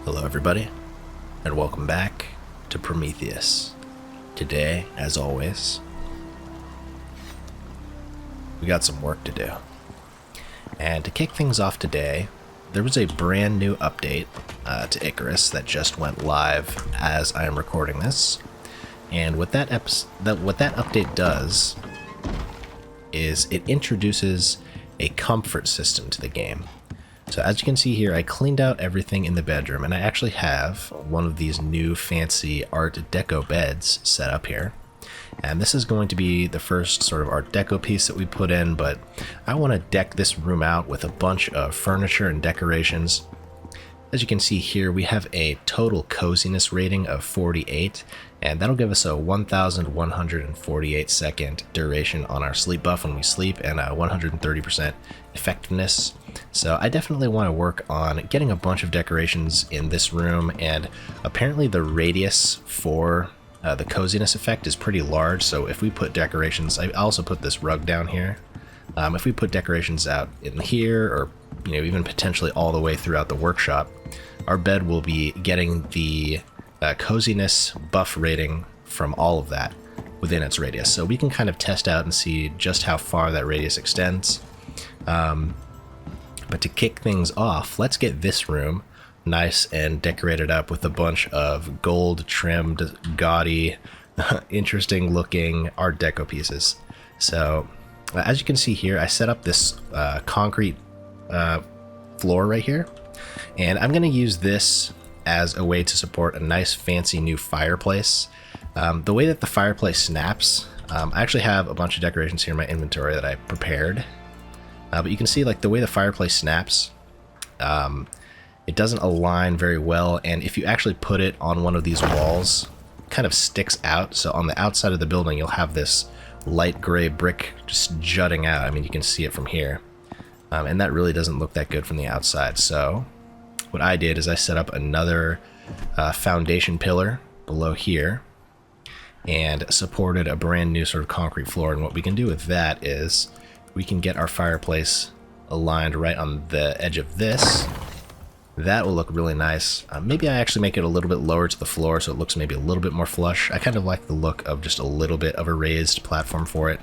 Hello everybody, and welcome back to Prometheus. Today, as always, we got some work to do. And to kick things off today, there was a brand new update to Icarus that just went live as I am recording this. And what that update does is it introduces a comfort system to the game. So as you can see here, I cleaned out everything in the bedroom, and I actually have one of these new fancy Art Deco beds set up here. And this is going to be the first sort of Art Deco piece that we put in, but I want to deck this room out with a bunch of furniture and decorations. As you can see here, we have a total coziness rating of 48, and that'll give us a 1,148 second duration on our sleep buff when we sleep, and a 130% effectiveness. So I definitely want to work on getting a bunch of decorations in this room, and apparently the radius for the coziness effect is pretty large, so if we put decorations, I also put this rug down here. If we put decorations out in here, or even potentially all the way throughout the workshop, our bed will be getting the coziness buff rating from all of that within its radius. So we can kind of test out and see just how far that radius extends. But to kick things off, let's get this room nice and decorated up with a bunch of gold trimmed, gaudy, interesting looking Art Deco pieces. So as you can see here, I set up this concrete floor right here, and I'm going to use this as a way to support a nice fancy new fireplace. The way that the fireplace snaps, I actually have a bunch of decorations here in my inventory that I prepared, but you can see like the way the fireplace snaps, it doesn't align very well, and if you actually put it on one of these walls, it kind of sticks out. So on the outside of the building, you'll have this light gray brick just jutting out. I mean, you can see it from here, and that really doesn't look that good from the outside. So what I did is I set up another foundation pillar below here and supported a brand new sort of concrete floor. And what we can do with that is we can get our fireplace aligned right on the edge of this. That will look really nice. Maybe I actually make it a little bit lower to the floor so it looks maybe a little bit more flush. I kind of like the look of just a little bit of a raised platform for it.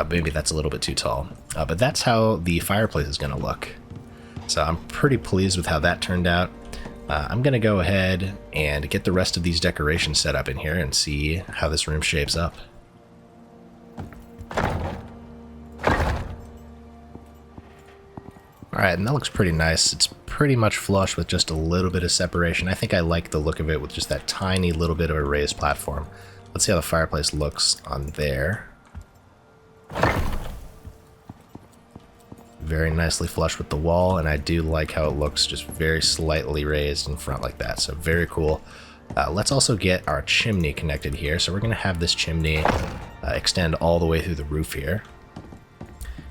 Maybe that's a little bit too tall. But that's how the fireplace is going to look. So I'm pretty pleased with how that turned out. I'm going to go ahead and get the rest of these decorations set up in here and see how this room shapes up. Alright, and that looks pretty nice. It's pretty much flush with just a little bit of separation. I think I like the look of it with just that tiny little bit of a raised platform. Let's see how the fireplace looks on there. Very nicely flush with the wall, and I do like how it looks just very slightly raised in front like that, so very cool. Let's also get our chimney connected here. So we're going to have this chimney extend all the way through the roof here.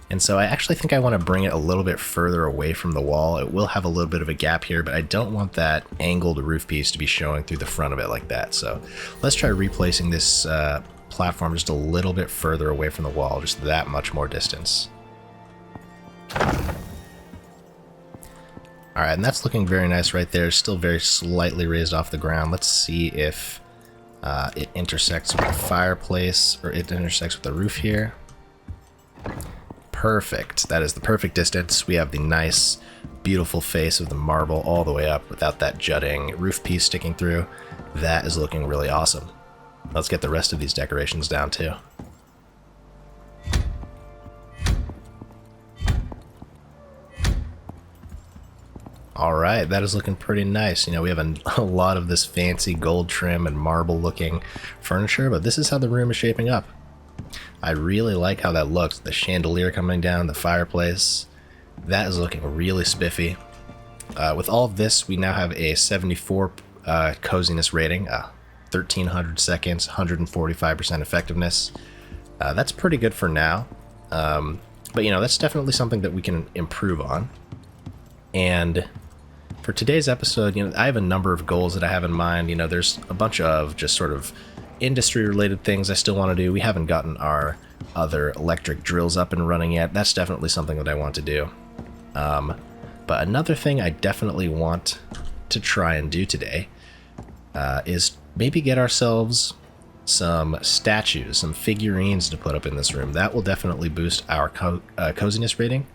And so I actually think I want to bring it a little bit further away from the wall. It will have a little bit of a gap here, but I don't want that angled roof piece to be showing through the front of it like that. So let's try replacing this platform just a little bit further away from the wall, just that much more distance. Alright, and that's looking very nice right there. Still very slightly raised off the ground. Let's see if it intersects with the fireplace, or it intersects with the roof here. Perfect. That is the perfect distance. We have the nice, beautiful face of the marble all the way up without that jutting roof piece sticking through. That is looking really awesome. Let's get the rest of these decorations down too. Alright, that is looking pretty nice. We have a lot of this fancy gold trim and marble looking furniture, but this is how the room is shaping up. I really like how that looks. The chandelier coming down, the fireplace, that is looking really spiffy. With all of this, we now have a 74 coziness rating, 1300 seconds, 145% effectiveness. That's pretty good for now, but that's definitely something that we can improve on. And for today's episode, I have a number of goals that I have in mind. There's a bunch of just sort of industry related things I still want to do. We haven't gotten our other electric drills up and running yet. That's definitely something that I want to do. But another thing I definitely want to try and do today is maybe get ourselves some statues, some figurines to put up in this room. That will definitely boost our coziness rating,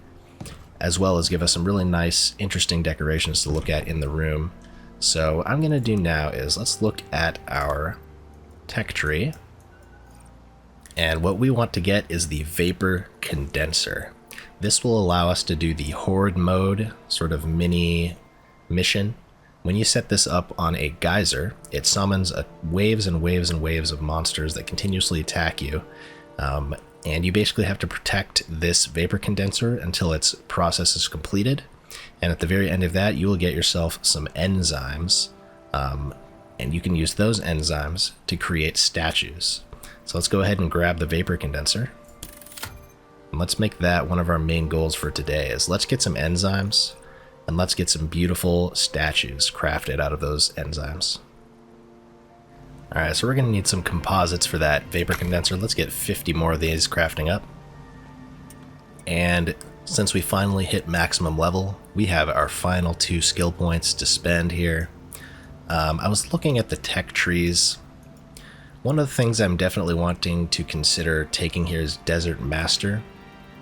as well as give us some really nice, interesting decorations to look at in the room. So what I'm going to do now is let's look at our tech tree. And what we want to get is the vapor condenser. This will allow us to do the horde mode sort of mini mission. When you set this up on a geyser, it summons waves and waves and waves of monsters that continuously attack you. And you basically have to protect this vapor condenser until its process is completed. And at the very end of that, you will get yourself some enzymes. And you can use those enzymes to create statues. So let's go ahead and grab the vapor condenser. And let's make that one of our main goals for today is let's get some enzymes and let's get some beautiful statues crafted out of those enzymes. Alright, so we're going to need some composites for that vapor condenser. Let's get 50 more of these crafting up. And since we finally hit maximum level, we have our final 2 skill points to spend here. I was looking at the tech trees. One of the things I'm definitely wanting to consider taking here is Desert Master.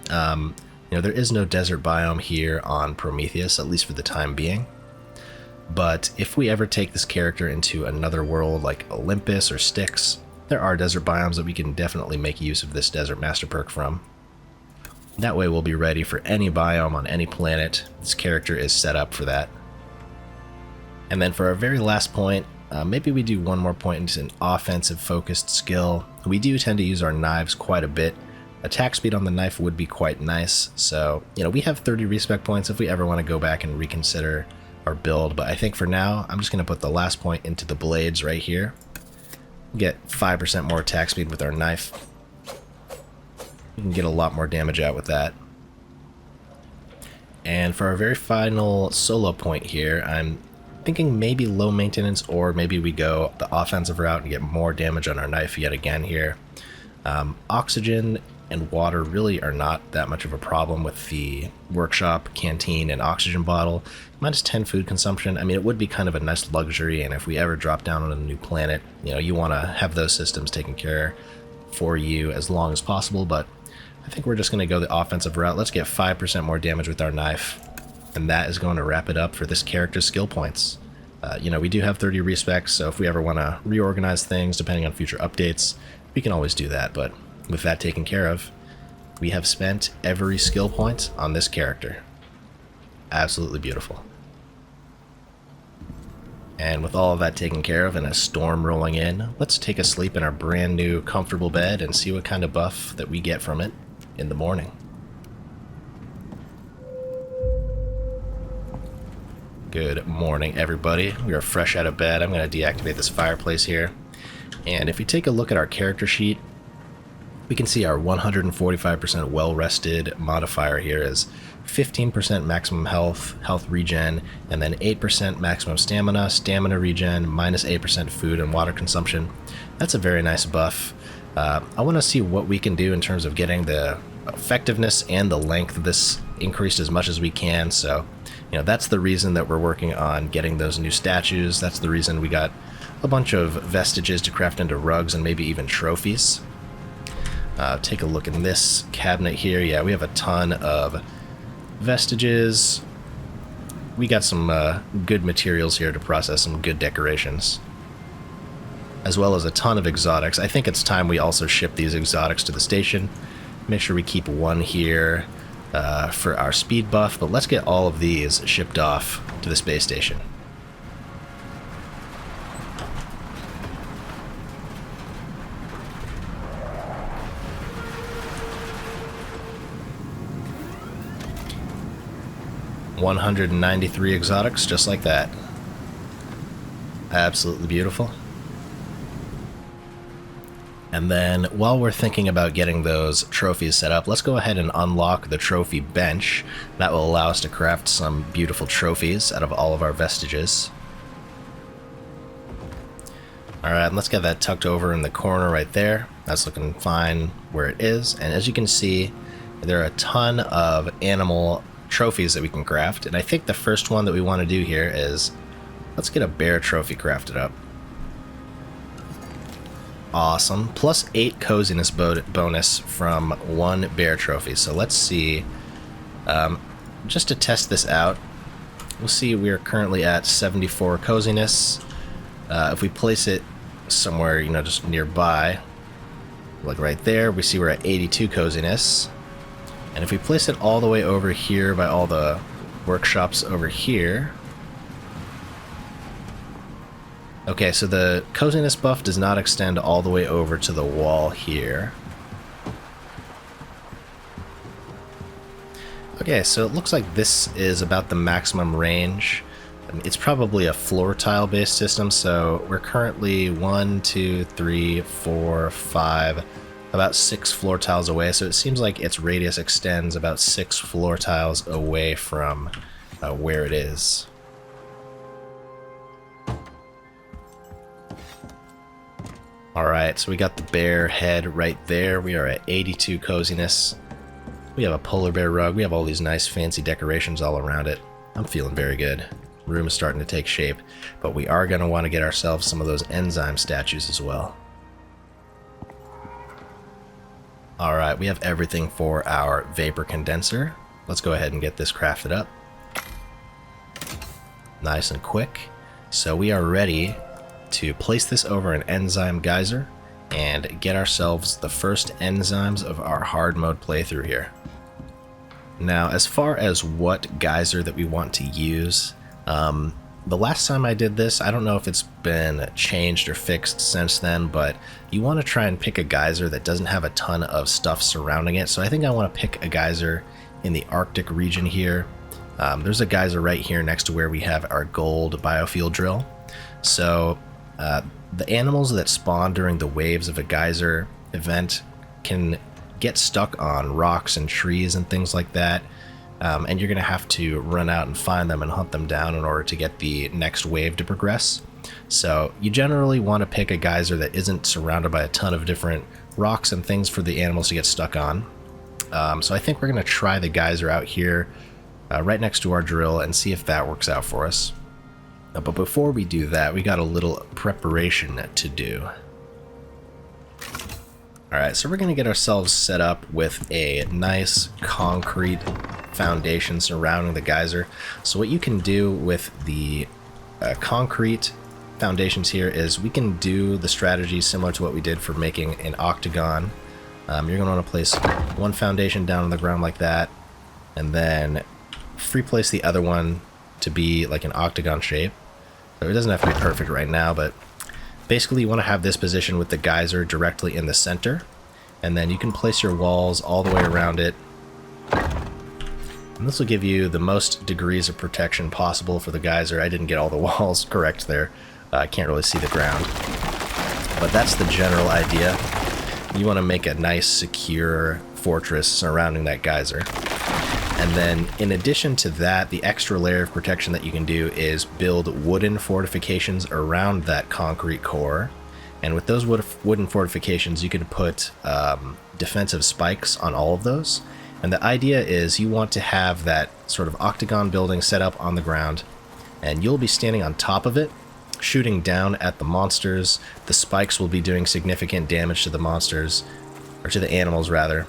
There is no desert biome here on Prometheus, at least for the time being. But if we ever take this character into another world like Olympus or Styx, there are desert biomes that we can definitely make use of this Desert Master perk from. That way we'll be ready for any biome on any planet. This character is set up for that. And then for our very last point, maybe we do one more point into an offensive focused skill. We do tend to use our knives quite a bit. Attack speed on the knife would be quite nice, so we have 30 respec points if we ever want to go back and reconsider our build, but I think for now I'm just going to put the last point into the blades right here. Get 5% more attack speed with our knife. We can get a lot more damage out with that. And for our very final solo point here, I'm thinking maybe low maintenance, or maybe we go the offensive route and get more damage on our knife yet again here. Oxygen and water really are not that much of a problem with the workshop, canteen, and oxygen bottle. Minus 10 food consumption, I mean, it would be kind of a nice luxury, and if we ever drop down on a new planet, you want to have those systems taken care for you as long as possible, but I think we're just going to go the offensive route. Let's get 5% more damage with our knife, and that is going to wrap it up for this character's skill points. We do have 30 respecs, so if we ever want to reorganize things depending on future updates, we can always do that, but with that taken care of, we have spent every skill point on this character. Absolutely beautiful. And with all of that taken care of and a storm rolling in, let's take a sleep in our brand new comfortable bed and see what kind of buff that we get from it in the morning. Good morning, everybody. We are fresh out of bed. I'm going to deactivate this fireplace here. And if you take a look at our character sheet, we can see our 145% well-rested modifier here is 15% maximum health regen, and then 8% maximum stamina regen, minus 8% food and water consumption. That's a very nice buff. I want to see what we can do in terms of getting the effectiveness and the length of this increased as much as we can. So, that's the reason that we're working on getting those new statues. That's the reason we got a bunch of vestiges to craft into rugs and maybe even trophies. Take a look in this cabinet here. Yeah, we have a ton of vestiges. We got some good materials here to process some good decorations, as well as a ton of exotics. I think it's time we also ship these exotics to the station. Make sure we keep one here for our speed buff, but let's get all of these shipped off to the space station. $193 exotics, just like that. Absolutely beautiful. And then, while we're thinking about getting those trophies set up, let's go ahead and unlock the trophy bench. That will allow us to craft some beautiful trophies out of all of our vestiges. Alright, let's get that tucked over in the corner right there. That's looking fine where it is. And as you can see, there are a ton of animal trophies that we can craft, and I think the first one that we want to do here is Let's get a bear trophy crafted up. Awesome. Plus 8 coziness bonus from 1 bear trophy. So let's see. Just to test this out, we'll see we are currently at 74 coziness. If we place it somewhere, you know, just nearby, like right there, we see we're at 82 coziness. And if we place it all the way over here by all the workshops over here... Okay, so the coziness buff does not extend all the way over to the wall here. Okay, so it looks like this is about the maximum range. It's probably a floor tile based system, so we're currently 1, 2, 3, 4, 5, about 6 floor tiles away. So it seems like its radius extends about 6 floor tiles away from where it is. Alright, so we got the bear head right there. We are at 82 coziness. We have a polar bear rug. We have all these nice fancy decorations all around it. I'm feeling very good. Room is starting to take shape, but we are going to want to get ourselves some of those enzyme statues as well. Alright, we have everything for our vapor condenser. Let's go ahead and get this crafted up. Nice and quick. So we are ready to place this over an enzyme geyser and get ourselves the first enzymes of our hard mode playthrough here. Now, as far as what geyser that we want to use, the last time I did this, I don't know if it's been changed or fixed since then, but you want to try and pick a geyser that doesn't have a ton of stuff surrounding it. So I think I want to pick a geyser in the Arctic region here. There's a geyser right here next to where we have our gold biofuel drill. So the animals that spawn during the waves of a geyser event can get stuck on rocks and trees and things like that. And you're going to have to run out and find them and hunt them down in order to get the next wave to progress. So you generally want to pick a geyser that isn't surrounded by a ton of different rocks and things for the animals to get stuck on. So I think we're going to try the geyser out here right next to our drill and see if that works out for us. But before we do that, we got a little preparation to do. Alright, so we're going to get ourselves set up with a nice concrete foundation surrounding the geyser. So what you can do with the concrete foundations here is we can do the strategy similar to what we did for making an octagon. You're going to want to place one foundation down on the ground like that, and then free place the other one to be like an octagon shape. So it doesn't have to be perfect right now, but basically you want to have this position with the geyser directly in the center, and then you can place your walls all the way around it. And this will give you the most degrees of protection possible for the geyser. I didn't get all the walls correct there. I can't really see the ground. But that's the general idea. You want to make a nice secure fortress surrounding that geyser. And then in addition to that, the extra layer of protection that you can do is build wooden fortifications around that concrete core. And with those wooden fortifications, you can put defensive spikes on all of those. And the idea is you want to have that sort of octagon building set up on the ground, and you'll be standing on top of it, shooting down at the monsters. The spikes will be doing significant damage to the monsters, or to the animals rather.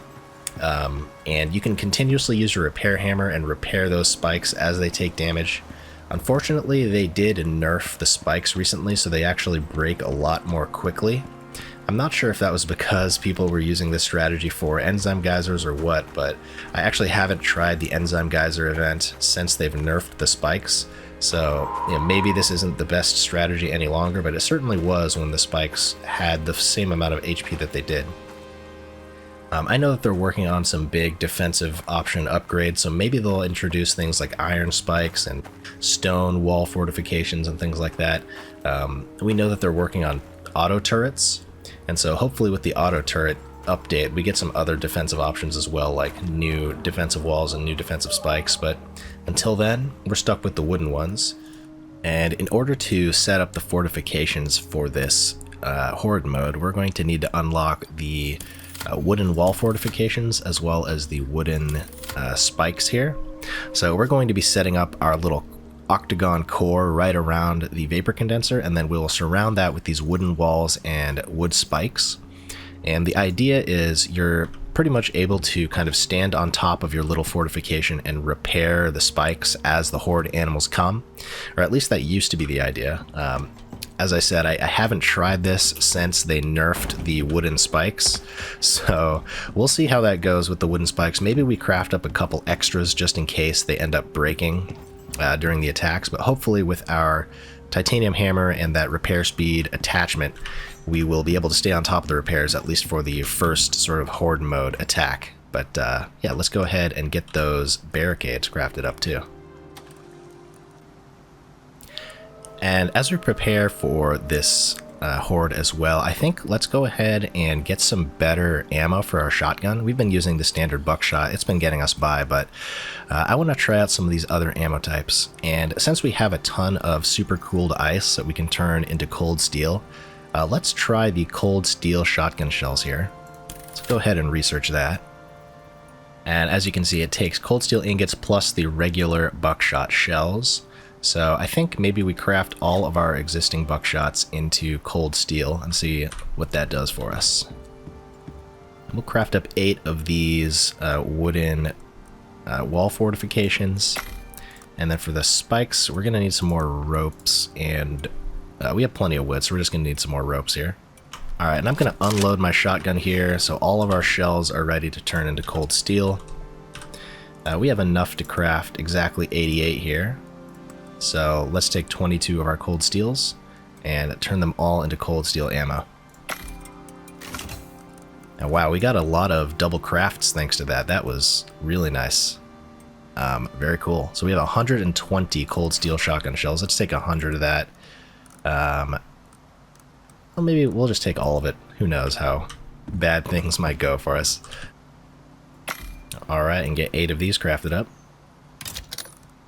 And you can continuously use your repair hammer and repair those spikes as they take damage. Unfortunately, they did nerf the spikes recently, so they actually break a lot more quickly. I'm not sure if that was because people were using this strategy for enzyme geysers or what, but I actually haven't tried the enzyme geyser event since they've nerfed the spikes. So you know, maybe this isn't the best strategy any longer, but it certainly was when the spikes had the same amount of HP that they did. I know that they're working on some big defensive option upgrades, so maybe they'll introduce things like iron spikes and stone wall fortifications and things like that. We know that they're working on auto turrets, and so hopefully with the auto turret update we get some other defensive options as well, like new defensive walls and new defensive spikes. But until then, we're stuck with the wooden ones. And in order to set up the fortifications for this horde mode, we're going to need to unlock the wooden wall fortifications as well as the wooden spikes here. So we're going to be setting up our little octagon core right around the vapor condenser, and then we'll surround that with these wooden walls and wood spikes. And the idea is you're pretty much able to kind of stand on top of your little fortification and repair the spikes as the horde animals come, or at least that used to be the idea. As I said, I haven't tried this since they nerfed the wooden spikes, so we'll see how that goes with the wooden spikes. Maybe we craft up a couple extras just in case they end up breaking during the attacks, but hopefully with our titanium hammer and that repair speed attachment, we will be able to stay on top of the repairs, at least for the first sort of horde mode attack. But yeah, let's go ahead and get those barricades crafted up too. And as we prepare for this horde as well, I think let's go ahead and get some better ammo for our shotgun. We've been using the standard buckshot. It's been getting us by, but I want to try out some of these other ammo types. And since we have a ton of super cooled ice that we can turn into cold steel, let's try the cold steel shotgun shells here. Let's go ahead and research that. And as you can see, it takes cold steel ingots plus the regular buckshot shells. So I think maybe we craft all of our existing buckshots into cold steel and see what that does for us. We'll craft up 8 of these wooden wall fortifications. And then for the spikes, we're going to need some more ropes, and we have plenty of wood, so we're just going to need some more ropes here. Alright, and I'm going to unload my shotgun here, so all of our shells are ready to turn into cold steel. We have enough to craft exactly 88 here. So let's take 22 of our cold steels and turn them all into cold steel ammo. And wow, we got a lot of double crafts thanks to that. That was really nice. Very cool. So we have 120 cold steel shotgun shells. Let's take 100 of that. Well, maybe we'll just take all of it. Who knows how bad things might go for us. Alright, and get 8 of these crafted up.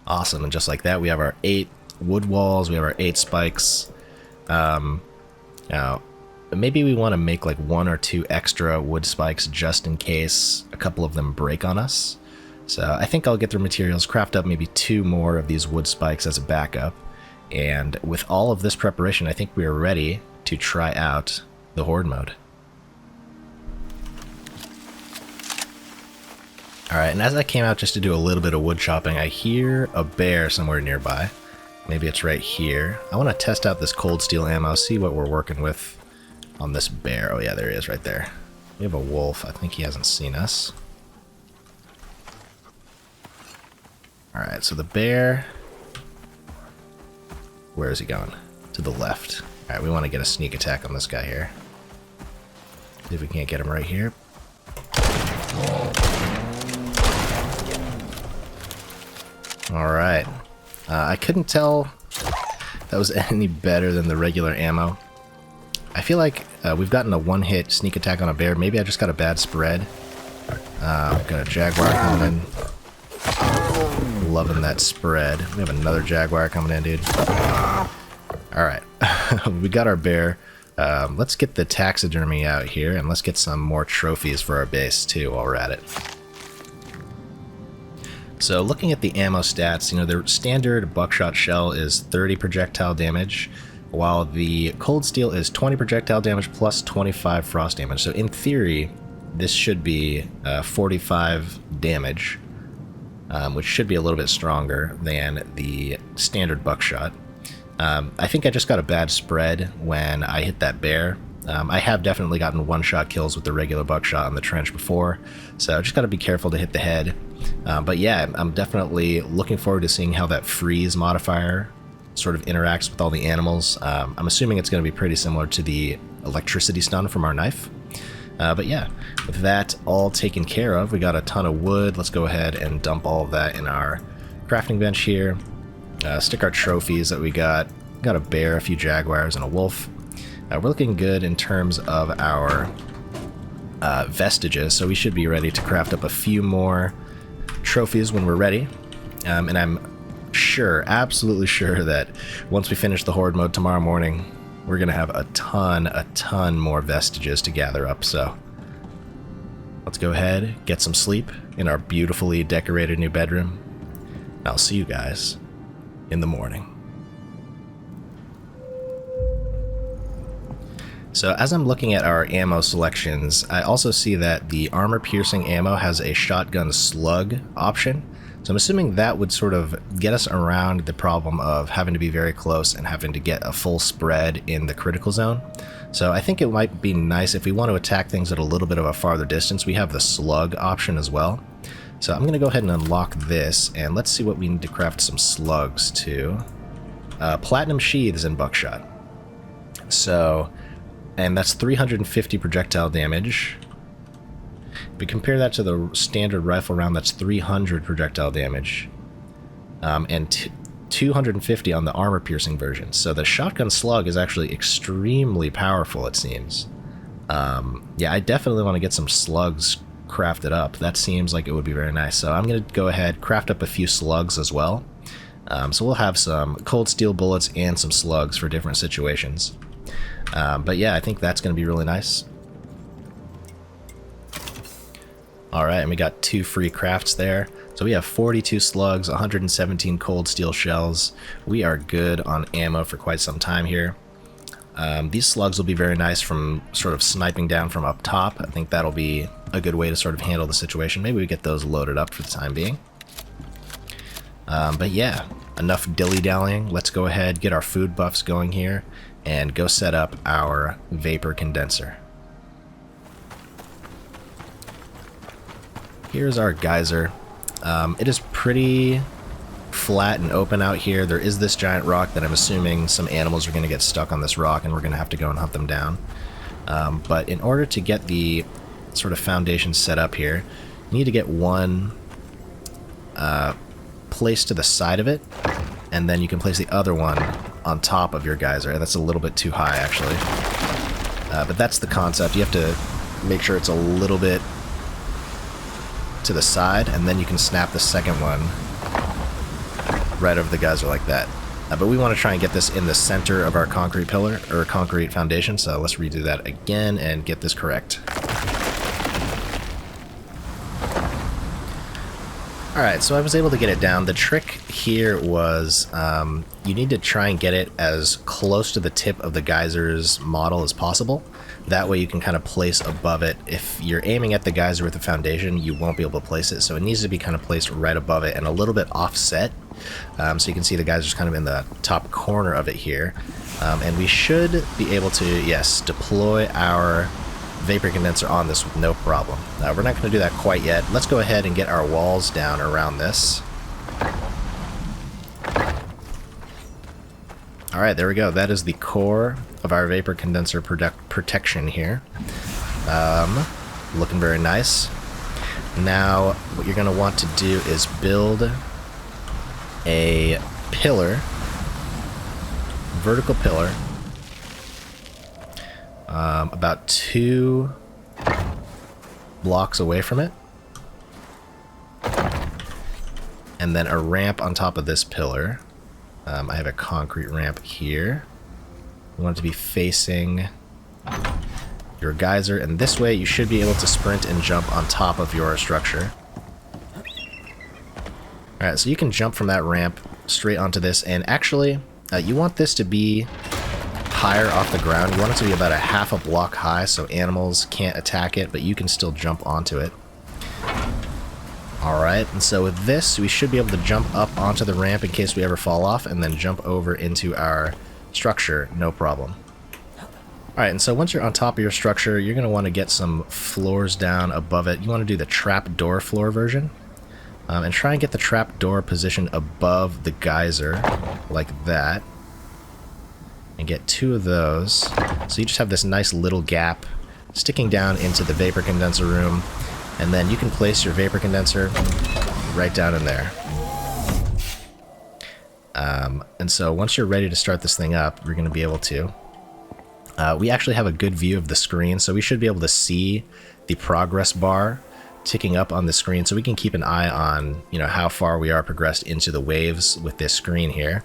Awesome, and just like that, we have our 8 wood walls, we have our 8 spikes. Now, maybe we want to make like 1 or 2 extra wood spikes just in case a couple of them break on us. So I think I'll get the materials, craft up maybe 2 more of these wood spikes as a backup. And with all of this preparation, I think we are ready to try out the horde mode. Alright, and as I came out just to do a little bit of wood chopping, I hear a bear somewhere nearby. Maybe it's right here. I want to test out this cold steel ammo, see what we're working with on this bear. Oh yeah, there he is right there. We have a wolf. I think he hasn't seen us. Alright, so the bear... Where is he going? To the left. Alright, we want to get a sneak attack on this guy here. See if we can't get him right here. Alright. I couldn't tell that was any better than the regular ammo. I feel like we've gotten a one-hit sneak attack on a bear. Maybe I just got a bad spread. We've got a jaguar coming in. Loving that spread. We have another jaguar coming in, dude. Alright. We got our bear. Let's get the taxidermy out here, and let's get some more trophies for our base, too, while we're at it. So looking at the ammo stats, you know, the standard buckshot shell is 30 projectile damage, while the cold steel is 20 projectile damage plus 25 frost damage. So in theory, this should be 45 damage, which should be a little bit stronger than the standard buckshot. I think I just got a bad spread when I hit that bear. I have definitely gotten one-shot kills with the regular buckshot on the trench before, so I just got to be careful to hit the head. But yeah, I'm definitely looking forward to seeing how that freeze modifier sort of interacts with all the animals. I'm assuming it's going to be pretty similar to the electricity stun from our knife. But yeah, with that all taken care of, we got a ton of wood. Let's go ahead and dump all of that in our crafting bench here. Stick our trophies that we got. Got a bear, a few jaguars, and a wolf. We're looking good in terms of our vestiges, so we should be ready to craft up a few more trophies when we're ready. And I'm sure, absolutely sure, that once we finish the horde mode tomorrow morning, we're going to have a ton more vestiges to gather up. So let's go ahead, get some sleep in our beautifully decorated new bedroom. I'll see you guys in the morning. So as I'm looking at our ammo selections, I also see that the armor-piercing ammo has a shotgun slug option. So I'm assuming that would sort of get us around the problem of having to be very close and having to get a full spread in the critical zone. So I think it might be nice if we want to attack things at a little bit of a farther distance. We have the slug option as well. So I'm going to go ahead and unlock this, and let's see what we need to craft some slugs to. Platinum sheaths and buckshot. So... and that's 350 projectile damage. If we compare that to the standard rifle round, that's 300 projectile damage. And 250 on the armor-piercing version. So the shotgun slug is actually extremely powerful, it seems. Yeah, I definitely want to get some slugs crafted up. That seems like it would be very nice. So I'm going to go ahead, craft up a few slugs as well. So we'll have some cold steel bullets and some slugs for different situations. But yeah, I think that's going to be really nice. Alright, and we got 2 free crafts there. So we have 42 slugs, 117 cold steel shells. We are good on ammo for quite some time here. These slugs will be very nice from sort of sniping down from up top. I think that'll be a good way to sort of handle the situation. Maybe we get those loaded up for the time being. But yeah, enough dilly-dallying. Let's go ahead, get our food buffs going here, and go set up our vapor condenser. Here's our geyser. It is pretty flat and open out here. There is this giant rock that I'm assuming some animals are going to get stuck on this rock and we're going to have to go and hunt them down. But in order to get the sort of foundation set up here, you need to get one placed to the side of it, and then you can place the other one on top of your geyser. That's a little bit too high, actually. But that's the concept. You have to make sure it's a little bit to the side, and then you can snap the second one right over the geyser like that. But we want to try and get this in the center of our concrete pillar, or concrete foundation, so let's redo that again and get this correct. Alright, so I was able to get it down. The trick here was you need to try and get it as close to the tip of the geyser's model as possible. That way you can kind of place above it. If you're aiming at the geyser with the foundation, you won't be able to place it, so it needs to be kind of placed right above it and a little bit offset. So you can see the geyser's kind of in the top corner of it here. And we should be able to, yes, deploy our vapor condenser on this with no problem. We're not going to do that quite yet. Let's go ahead and get our walls down around this. Alright, there we go. That is the core of our vapor condenser protection here. Looking very nice. Now, what you're going to want to do is build a pillar, vertical pillar, about 2 blocks away from it, and then a ramp on top of this pillar. I have a concrete ramp here. You want it to be facing your geyser, and this way you should be able to sprint and jump on top of your structure. Alright, so you can jump from that ramp straight onto this, and actually, you want this to be higher off the ground. You want it to be about a half a block high so animals can't attack it, but you can still jump onto it. Alright, and so with this, we should be able to jump up onto the ramp in case we ever fall off, and then jump over into our structure, no problem. Alright, and so once you're on top of your structure, you're going to want to get some floors down above it. You want to do the trapdoor floor version, and try and get the trapdoor positioned above the geyser, like that. And get 2 of those. So you just have this nice little gap sticking down into the vapor condenser room, and then you can place your vapor condenser right down in there. And so once you're ready to start this thing up, we're going to be able to. We actually have a good view of the screen, so we should be able to see the progress bar ticking up on the screen, so we can keep an eye on, you know, how far we are progressed into the waves with this screen here.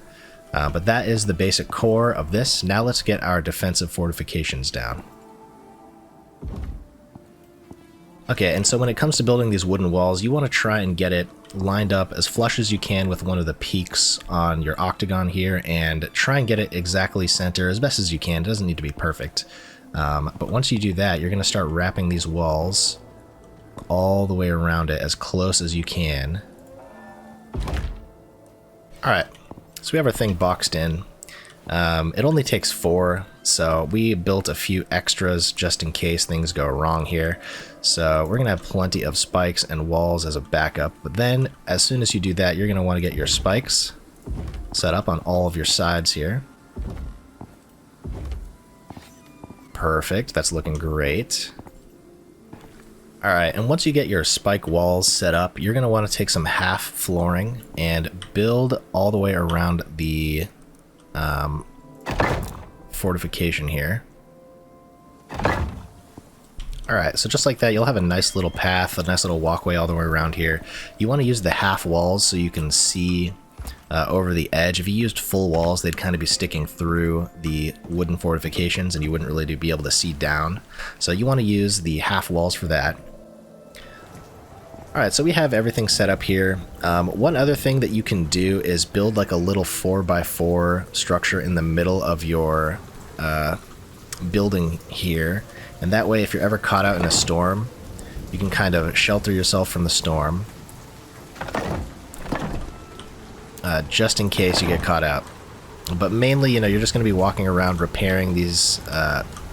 But that is the basic core of this. Now let's get our defensive fortifications down. Okay, and so when it comes to building these wooden walls, you want to try and get it lined up as flush as you can with one of the peaks on your octagon here, and try and get it exactly center as best as you can. It doesn't need to be perfect. But once you do that, you're going to start wrapping these walls all the way around it as close as you can. Alright, so we have our thing boxed in. It only takes 4, so we built a few extras just in case things go wrong here. So we're going to have plenty of spikes and walls as a backup. But then, as soon as you do that, you're going to want to get your spikes set up on all of your sides here. Perfect, that's looking great. Alright, and once you get your spike walls set up, you're going to want to take some half flooring and build all the way around the fortification here. Alright, so just like that, you'll have a nice little path, a nice little walkway all the way around here. You want to use the half walls so you can see over the edge. If you used full walls, they'd kind of be sticking through the wooden fortifications and you wouldn't really be able to see down. So you want to use the half walls for that. Alright, so we have everything set up here. One other thing that you can do is build like a little 4x4 structure in the middle of your building here. And that way, if you're ever caught out in a storm, you can kind of shelter yourself from the storm. Just in case you get caught out. But mainly, you know, you're just going to be walking around repairing these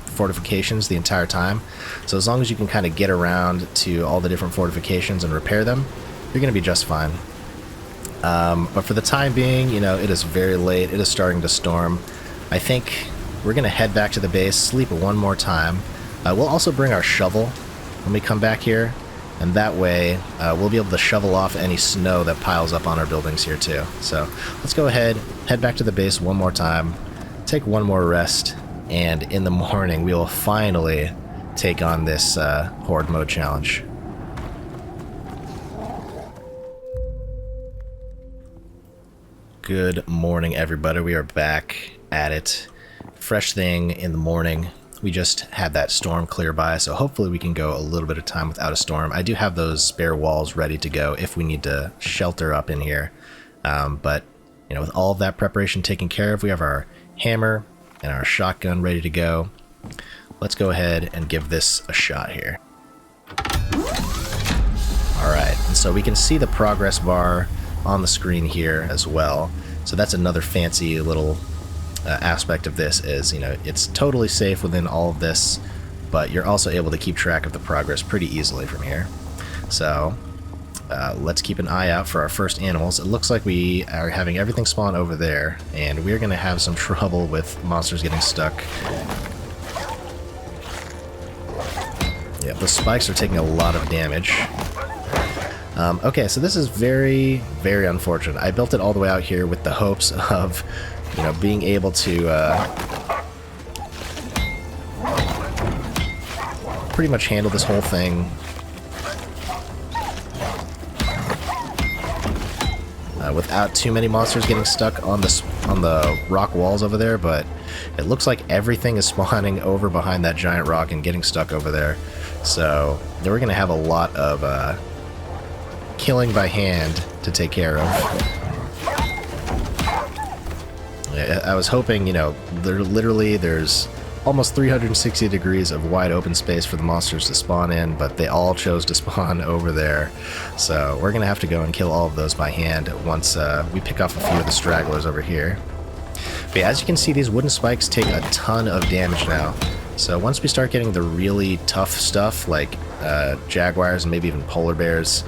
fortifications the entire time. So as long as you can kind of get around to all the different fortifications and repair them, you're going to be just fine. But for the time being, you know, it is very late. It is starting to storm. I think we're going to head back to the base, sleep one more time. We'll also bring our shovel when we come back here, and that way we'll be able to shovel off any snow that piles up on our buildings here too. So let's go ahead, head back to the base one more time, take one more rest, and in the morning we will finally take on this Horde mode challenge. Good morning, everybody. We are back at it. Fresh thing in the morning. We just had that storm clear by, so hopefully we can go a little bit of time without a storm. I do have those spare walls ready to go if we need to shelter up in here. But, you know, with all of that preparation taken care of, we have our hammer and our shotgun ready to go. Let's go ahead and give this a shot here. Alright, and so we can see the progress bar on the screen here as well. So that's another fancy little aspect of this is, you know, it's totally safe within all of this, but you're also able to keep track of the progress pretty easily from here. So let's keep an eye out for our first animals. It looks like we are having everything spawn over there, and we're going to have some trouble with monsters getting stuck. Yeah, the spikes are taking a lot of damage. Okay, so this is very, very unfortunate. I built it all the way out here with the hopes of, you know, being able to pretty much handle this whole thing without too many monsters getting stuck on the rock walls over there, but it looks like everything is spawning over behind that giant rock and getting stuck over there. So then we're going to have a lot of killing by hand to take care of. I was hoping, you know, there's almost 360 degrees of wide open space for the monsters to spawn in, but they all chose to spawn over there. So we're going to have to go and kill all of those by hand once we pick off a few of the stragglers over here. But yeah, as you can see, these wooden spikes take a ton of damage now. So once we start getting the really tough stuff, like jaguars and maybe even polar bears,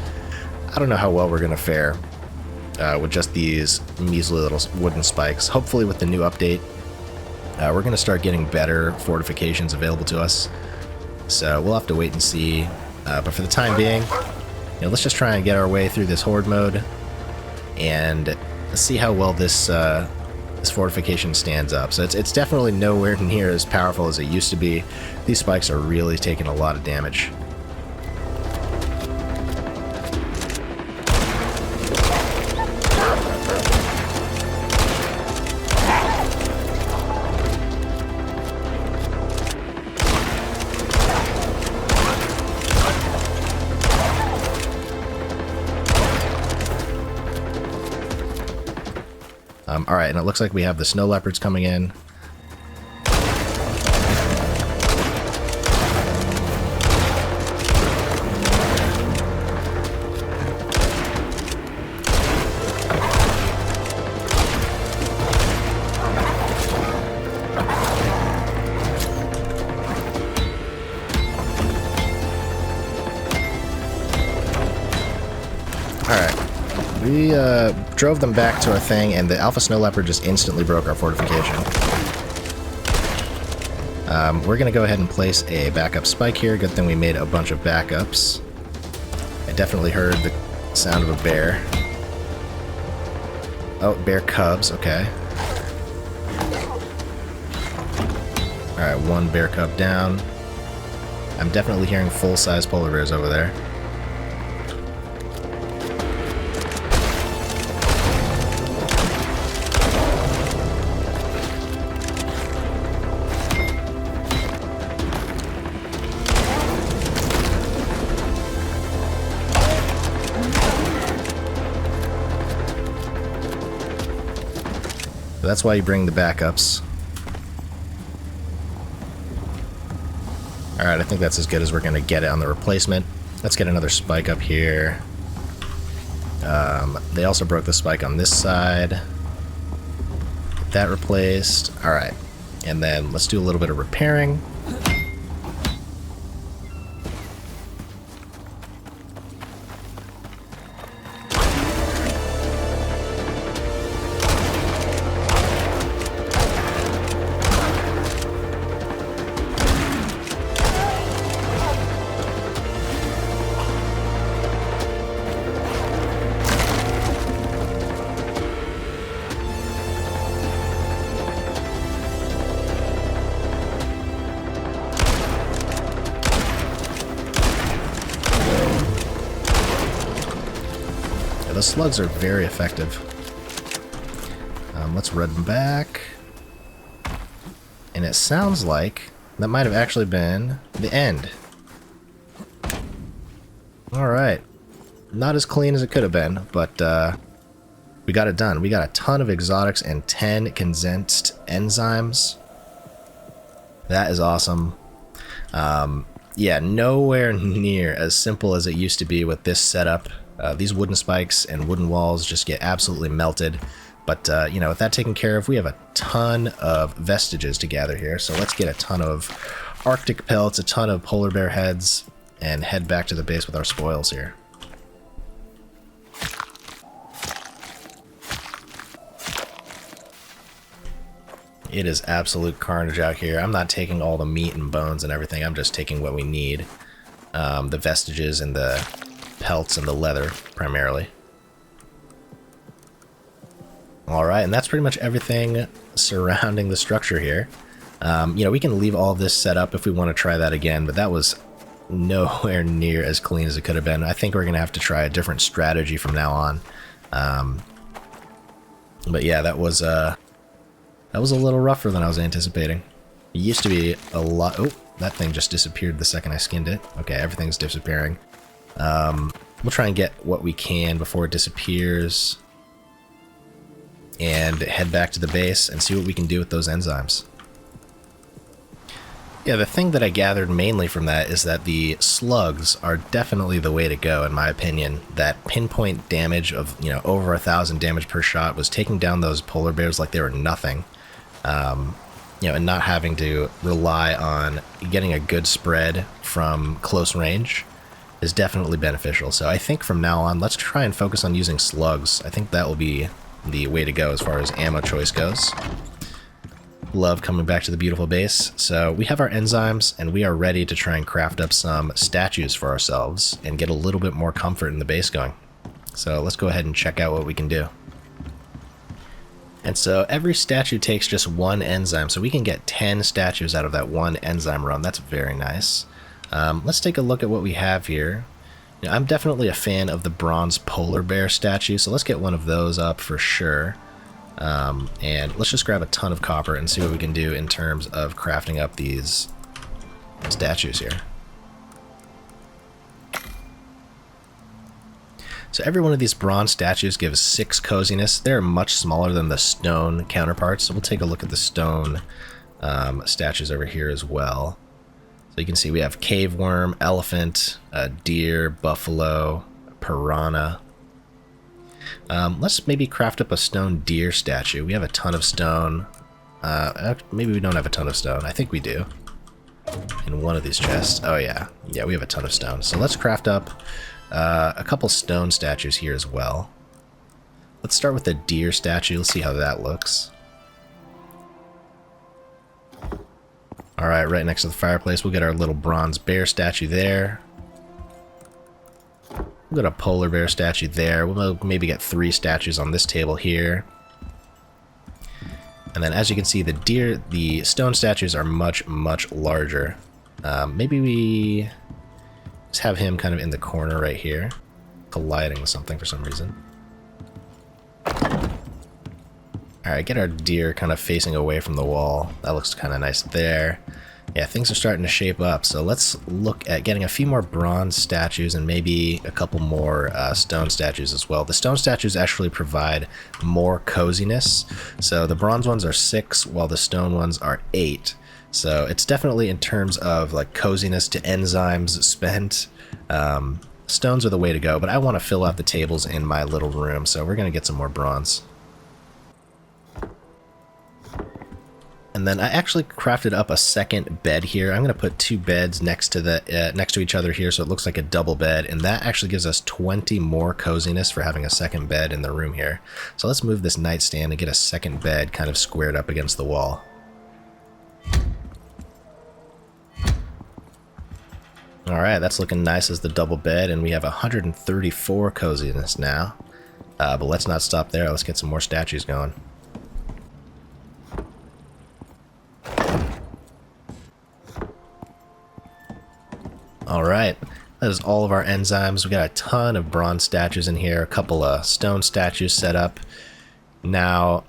I don't know how well we're going to fare with just these measly little wooden spikes. Hopefully with the new update, we're going to start getting better fortifications available to us. So we'll have to wait and see. But for the time being, you know, let's just try and get our way through this horde mode and see how well this this fortification stands up. So it's definitely nowhere near as powerful as it used to be. These spikes are really taking a lot of damage. Alright, and it looks like we have the snow leopards coming in. We drove them back to our thing, and the Alpha Snow Leopard just instantly broke our fortification. We're going to go ahead and place a backup spike here. Good thing we made a bunch of backups. I definitely heard the sound of a bear. Oh, bear cubs, okay. Alright, one bear cub down. I'm definitely hearing full-size polar bears over there. That's why you bring the backups. Alright, I think that's as good as we're going to get it on the replacement. Let's get another spike up here. They also broke the spike on this side. Get that replaced. Alright, and then let's do a little bit of repairing. The slugs are very effective. Let's run them back. And it sounds like that might have actually been the end. Alright. Not as clean as it could have been, but we got it done. We got a ton of exotics and 10 condensed enzymes. That is awesome. Yeah, nowhere near as simple as it used to be with this setup. These wooden spikes and wooden walls just get absolutely melted. But, you know, with that taken care of, we have a ton of vestiges to gather here. So let's get a ton of Arctic pellets, a ton of polar bear heads, and head back to the base with our spoils here. It is absolute carnage out here. I'm not taking all the meat and bones and everything. I'm just taking what we need. The vestiges and the pelts and the leather, primarily. Alright, and that's pretty much everything surrounding the structure here. You know, we can leave all of this set up if we want to try that again, but that was nowhere near as clean as it could have been. I think we're going to have to try a different strategy from now on. But yeah, that was a little rougher than I was anticipating. It used to be a lot... Oh, that thing just disappeared the second I skinned it. Okay, everything's disappearing. We'll try and get what we can before it disappears. And head back to the base and see what we can do with those enzymes. Yeah, the thing that I gathered mainly from that is that the slugs are definitely the way to go, in my opinion. That pinpoint damage of, you know, over 1,000 damage per shot was taking down those polar bears like they were nothing. You know, and not having to rely on getting a good spread from close range is definitely beneficial. So I think from now on, let's try and focus on using slugs. I think that will be the way to go as far as ammo choice goes. Love coming back to the beautiful base. So we have our enzymes, and we are ready to try and craft up some statues for ourselves and get a little bit more comfort in the base going. So let's go ahead and check out what we can do. And so every statue takes just one enzyme, so we can get 10 statues out of that one enzyme run. That's very nice. Let's take a look at what we have here. You know, I'm definitely a fan of the bronze polar bear statue, so let's get one of those up for sure. And let's just grab a ton of copper and see what we can do in terms of crafting up these statues here. So every one of these bronze statues gives 6 coziness. They're much smaller than the stone counterparts, so we'll take a look at the stone statues over here as well. So you can see we have cave worm, elephant, deer, buffalo, piranha. Let's maybe craft up a stone deer statue. We have a ton of stone. Maybe we don't have a ton of stone. I think we do. In one of these chests. Oh yeah. Yeah, we have a ton of stone. So let's craft up a couple stone statues here as well. Let's start with the deer statue. Let's see how that looks. Alright, right next to the fireplace, we'll get our little bronze bear statue there. We'll get a polar bear statue there. We'll maybe get 3 statues on this table here. And then as you can see, the stone statues are much, much larger. Maybe we just have him kind of in the corner right here, colliding with something for some reason. Alright, get our deer kind of facing away from the wall. That looks kind of nice there. Yeah, things are starting to shape up, so let's look at getting a few more bronze statues and maybe a couple more stone statues as well. The stone statues actually provide more coziness, so the bronze ones are 6 while the stone ones are 8. So it's definitely in terms of like coziness to enzymes spent. Stones are the way to go, but I want to fill out the tables in my little room, so we're going to get some more bronze. And then I actually crafted up a second bed here. I'm going to put 2 beds next to each other here, so it looks like a double bed, and that actually gives us 20 more coziness for having a second bed in the room here. So let's move this nightstand and get a second bed kind of squared up against the wall. Alright, that's looking nice as the double bed, and we have 134 coziness now. But let's not stop there. Let's get some more statues going. Alright, that is all of our enzymes. We got a ton of bronze statues in here, a couple of stone statues set up. Now,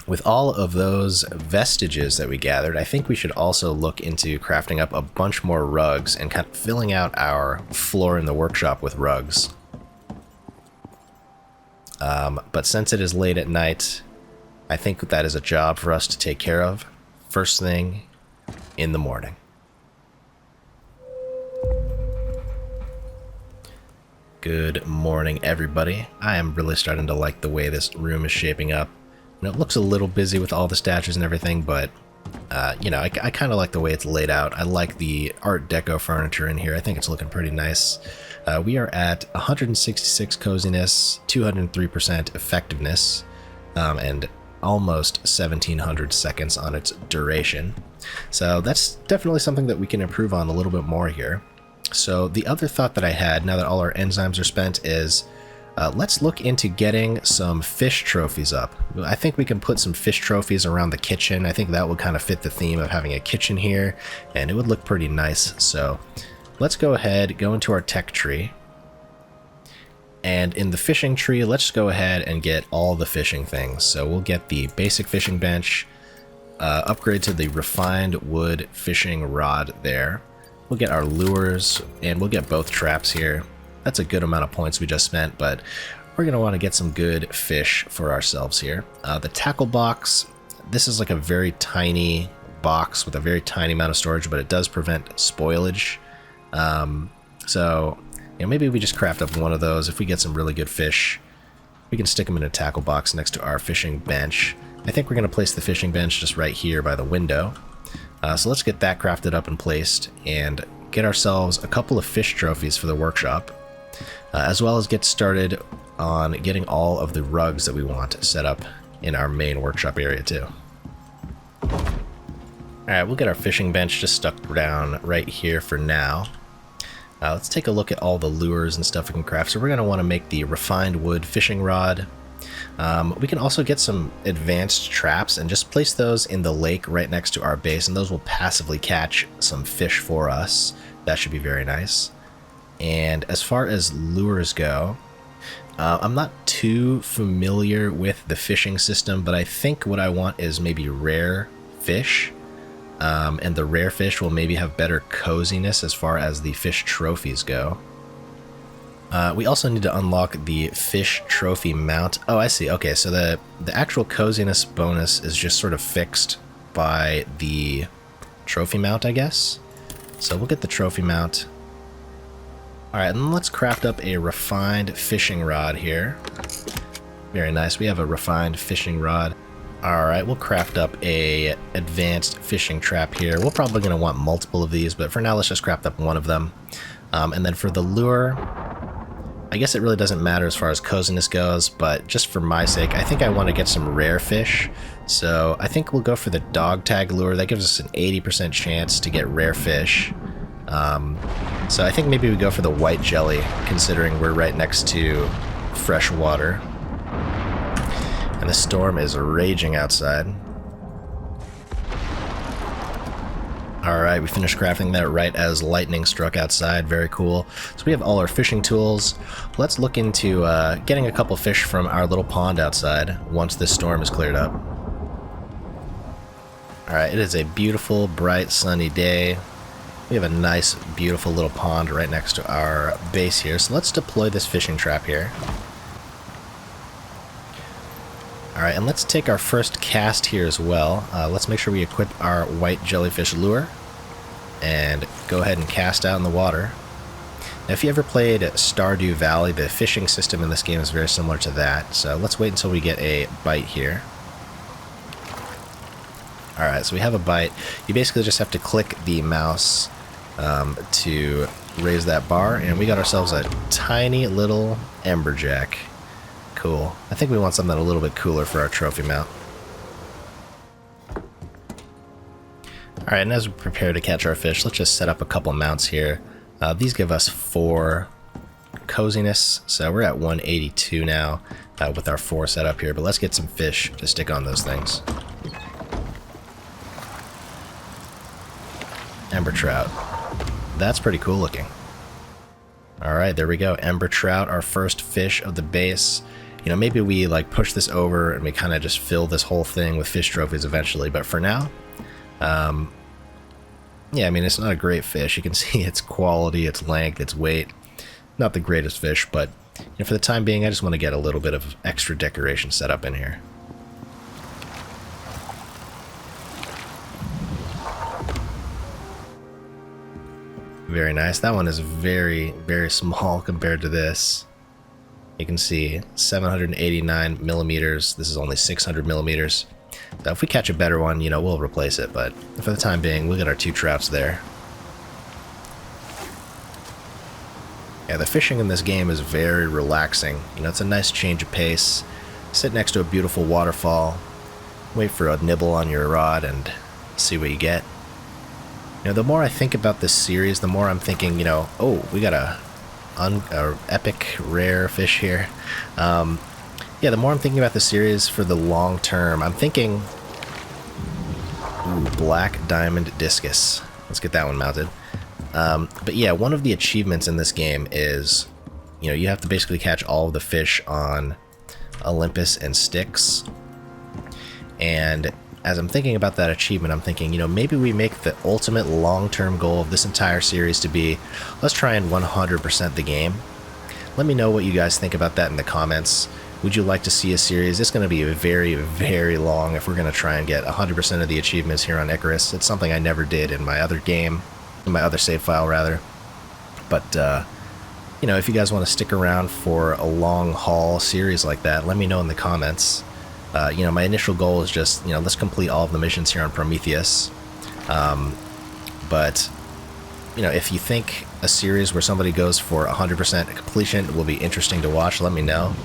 with all of those vestiges that we gathered, I think we should also look into crafting up a bunch more rugs and kind of filling out our floor in the workshop with rugs. But since it is late at night, I think that is a job for us to take care of first thing in the morning. Good morning, everybody. I am really starting to like the way this room is shaping up. And it looks a little busy with all the statues and everything, but you know, I kind of like the way it's laid out. I like the Art Deco furniture in here. I think it's looking pretty nice. We are at 166 coziness, 203% effectiveness, and almost 1700 seconds on its duration. So that's definitely something that we can improve on a little bit more here. So the other thought that I had, now that all our enzymes are spent, is let's look into getting some fish trophies up. I think we can put some fish trophies around the kitchen. I think that would kind of fit the theme of having a kitchen here, and it would look pretty nice. So let's go ahead, go into our tech tree. And in the fishing tree, let's go ahead and get all the fishing things. So we'll get the basic fishing bench, upgrade to the refined wood fishing rod there. We'll get our lures, and we'll get both traps here. That's a good amount of points we just spent, but we're going to want to get some good fish for ourselves here. The tackle box, this is like a very tiny box with a very tiny amount of storage, but it does prevent spoilage. So you know, maybe we just craft up one of those. If we get some really good fish, we can stick them in a tackle box next to our fishing bench. I think we're going to place the fishing bench just right here by the window. So let's get that crafted up and placed and get ourselves a couple of fish trophies for the workshop, as well as get started on getting all of the rugs that we want set up in our main workshop area too. Alright, we'll get our fishing bench just stuck down right here for now. Let's take a look at all the lures and stuff we can craft. So we're going to want to make the refined wood fishing rod. We can also get some advanced traps and just place those in the lake right next to our base, and those will passively catch some fish for us. That should be very nice. And as far as lures go, I'm not too familiar with the fishing system, but I think what I want is maybe rare fish. And the rare fish will maybe have better coziness as far as the fish trophies go. We also need to unlock the fish trophy mount. Oh, I see. Okay, so the actual coziness bonus is just sort of fixed by the trophy mount, I guess. So we'll get the trophy mount. Alright, and let's craft up a refined fishing rod here. Very nice. We have a refined fishing rod. Alright, we'll craft up a advanced fishing trap here. We're probably going to want multiple of these, but for now let's just craft up one of them. And then for the lure, I guess it really doesn't matter as far as coziness goes, but just for my sake, I think I want to get some rare fish. So I think we'll go for the dog tag lure. That gives us an 80% chance to get rare fish. So I think maybe we go for the white jelly, considering we're right next to fresh water. And the storm is raging outside. Alright, we finished crafting that right as lightning struck outside. Very cool. So we have all our fishing tools. Let's look into getting a couple fish from our little pond outside once this storm is cleared up. Alright, it is a beautiful, bright, sunny day. We have a nice, beautiful little pond right next to our base here. So let's deploy this fishing trap here. Alright, and let's take our first cast here as well. Let's make sure we equip our white jellyfish lure and go ahead and cast out in the water. Now, if you ever played Stardew Valley, the fishing system in this game is very similar to that. So let's wait until we get a bite here. Alright, so we have a bite. You basically just have to click the mouse to raise that bar, and we got ourselves a tiny little amberjack. Cool. I think we want something a little bit cooler for our trophy mount. Alright, and as we prepare to catch our fish, let's just set up a couple mounts here. These give us 4 coziness, so we're at 182 now with our 4 set up here, but let's get some fish to stick on those things. Ember trout. That's pretty cool looking. Alright, there we go. Ember trout, our first fish of the base. You know, maybe we like push this over and we kind of just fill this whole thing with fish trophies eventually, but for now, yeah, I mean, it's not a great fish. You can see its quality, its length, its weight. Not the greatest fish, but you know, for the time being, I just want to get a little bit of extra decoration set up in here. Very nice. That one is very, very small compared to this. You can see 789 millimeters. This is only 600 millimeters. So if we catch a better one, you know, we'll replace it. But for the time being, we'll get our 2 trouts there. Yeah, the fishing in this game is very relaxing. You know, it's a nice change of pace. Sit next to a beautiful waterfall. Wait for a nibble on your rod and see what you get. You know, the more I think about this series, the more I'm thinking, you know, oh, we got a epic rare fish here. Yeah, the more I'm thinking about the series for the long term, I'm thinking, ooh, black diamond discus. Let's get that one mounted. But yeah, one of the achievements in this game is, you know, you have to basically catch all of the fish on Olympus and Styx. And as I'm thinking about that achievement, I'm thinking, you know, maybe we make the ultimate long-term goal of this entire series to be, let's try and 100% the game. Let me know what you guys think about that in the comments. Would you like to see a series? It's going to be very, very long if we're going to try and get 100% of the achievements here on Icarus. It's something I never did in my other game, in my other save file, rather. But, you know, if you guys want to stick around for a long haul series like that, let me know in the comments. You know, my initial goal is just, you know, let's complete all of the missions here on Prometheus. But, you know, if you think a series where somebody goes for 100% completion will be interesting to watch, let me know.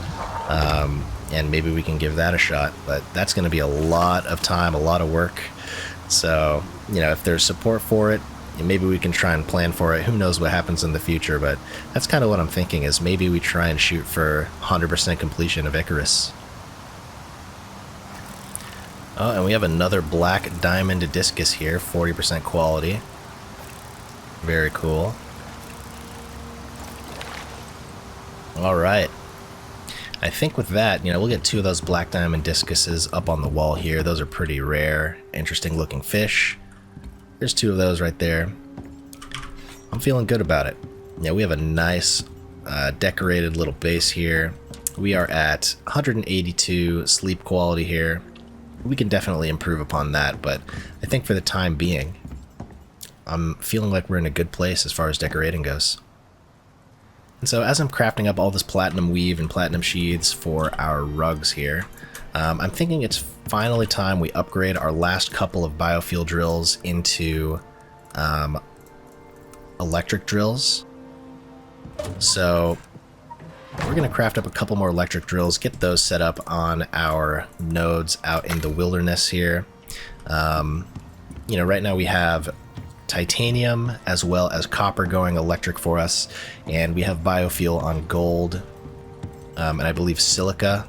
And maybe we can give that a shot. But that's going to be a lot of time, a lot of work. So, you know, if there's support for it, maybe we can try and plan for it. Who knows what happens in the future, but that's kind of what I'm thinking, is maybe we try and shoot for 100% completion of Icarus. Oh, and we have another black diamond discus here, 40% quality. Very cool. Alright. I think with that, you know, we'll get 2 of those black diamond discuses up on the wall here. Those are pretty rare, interesting looking fish. There's 2 of those right there. I'm feeling good about it. Yeah, we have a nice decorated little base here. We are at 182 sleep quality here. We can definitely improve upon that, but I think for the time being, I'm feeling like we're in a good place as far as decorating goes. And so as I'm crafting up all this platinum weave and platinum sheaths for our rugs here, I'm thinking it's finally time we upgrade our last couple of biofuel drills into electric drills. So we're going to craft up a couple more electric drills, get those set up on our nodes out in the wilderness here. You know, right now we have titanium as well as copper going electric for us, and we have biofuel on gold, and I believe silica,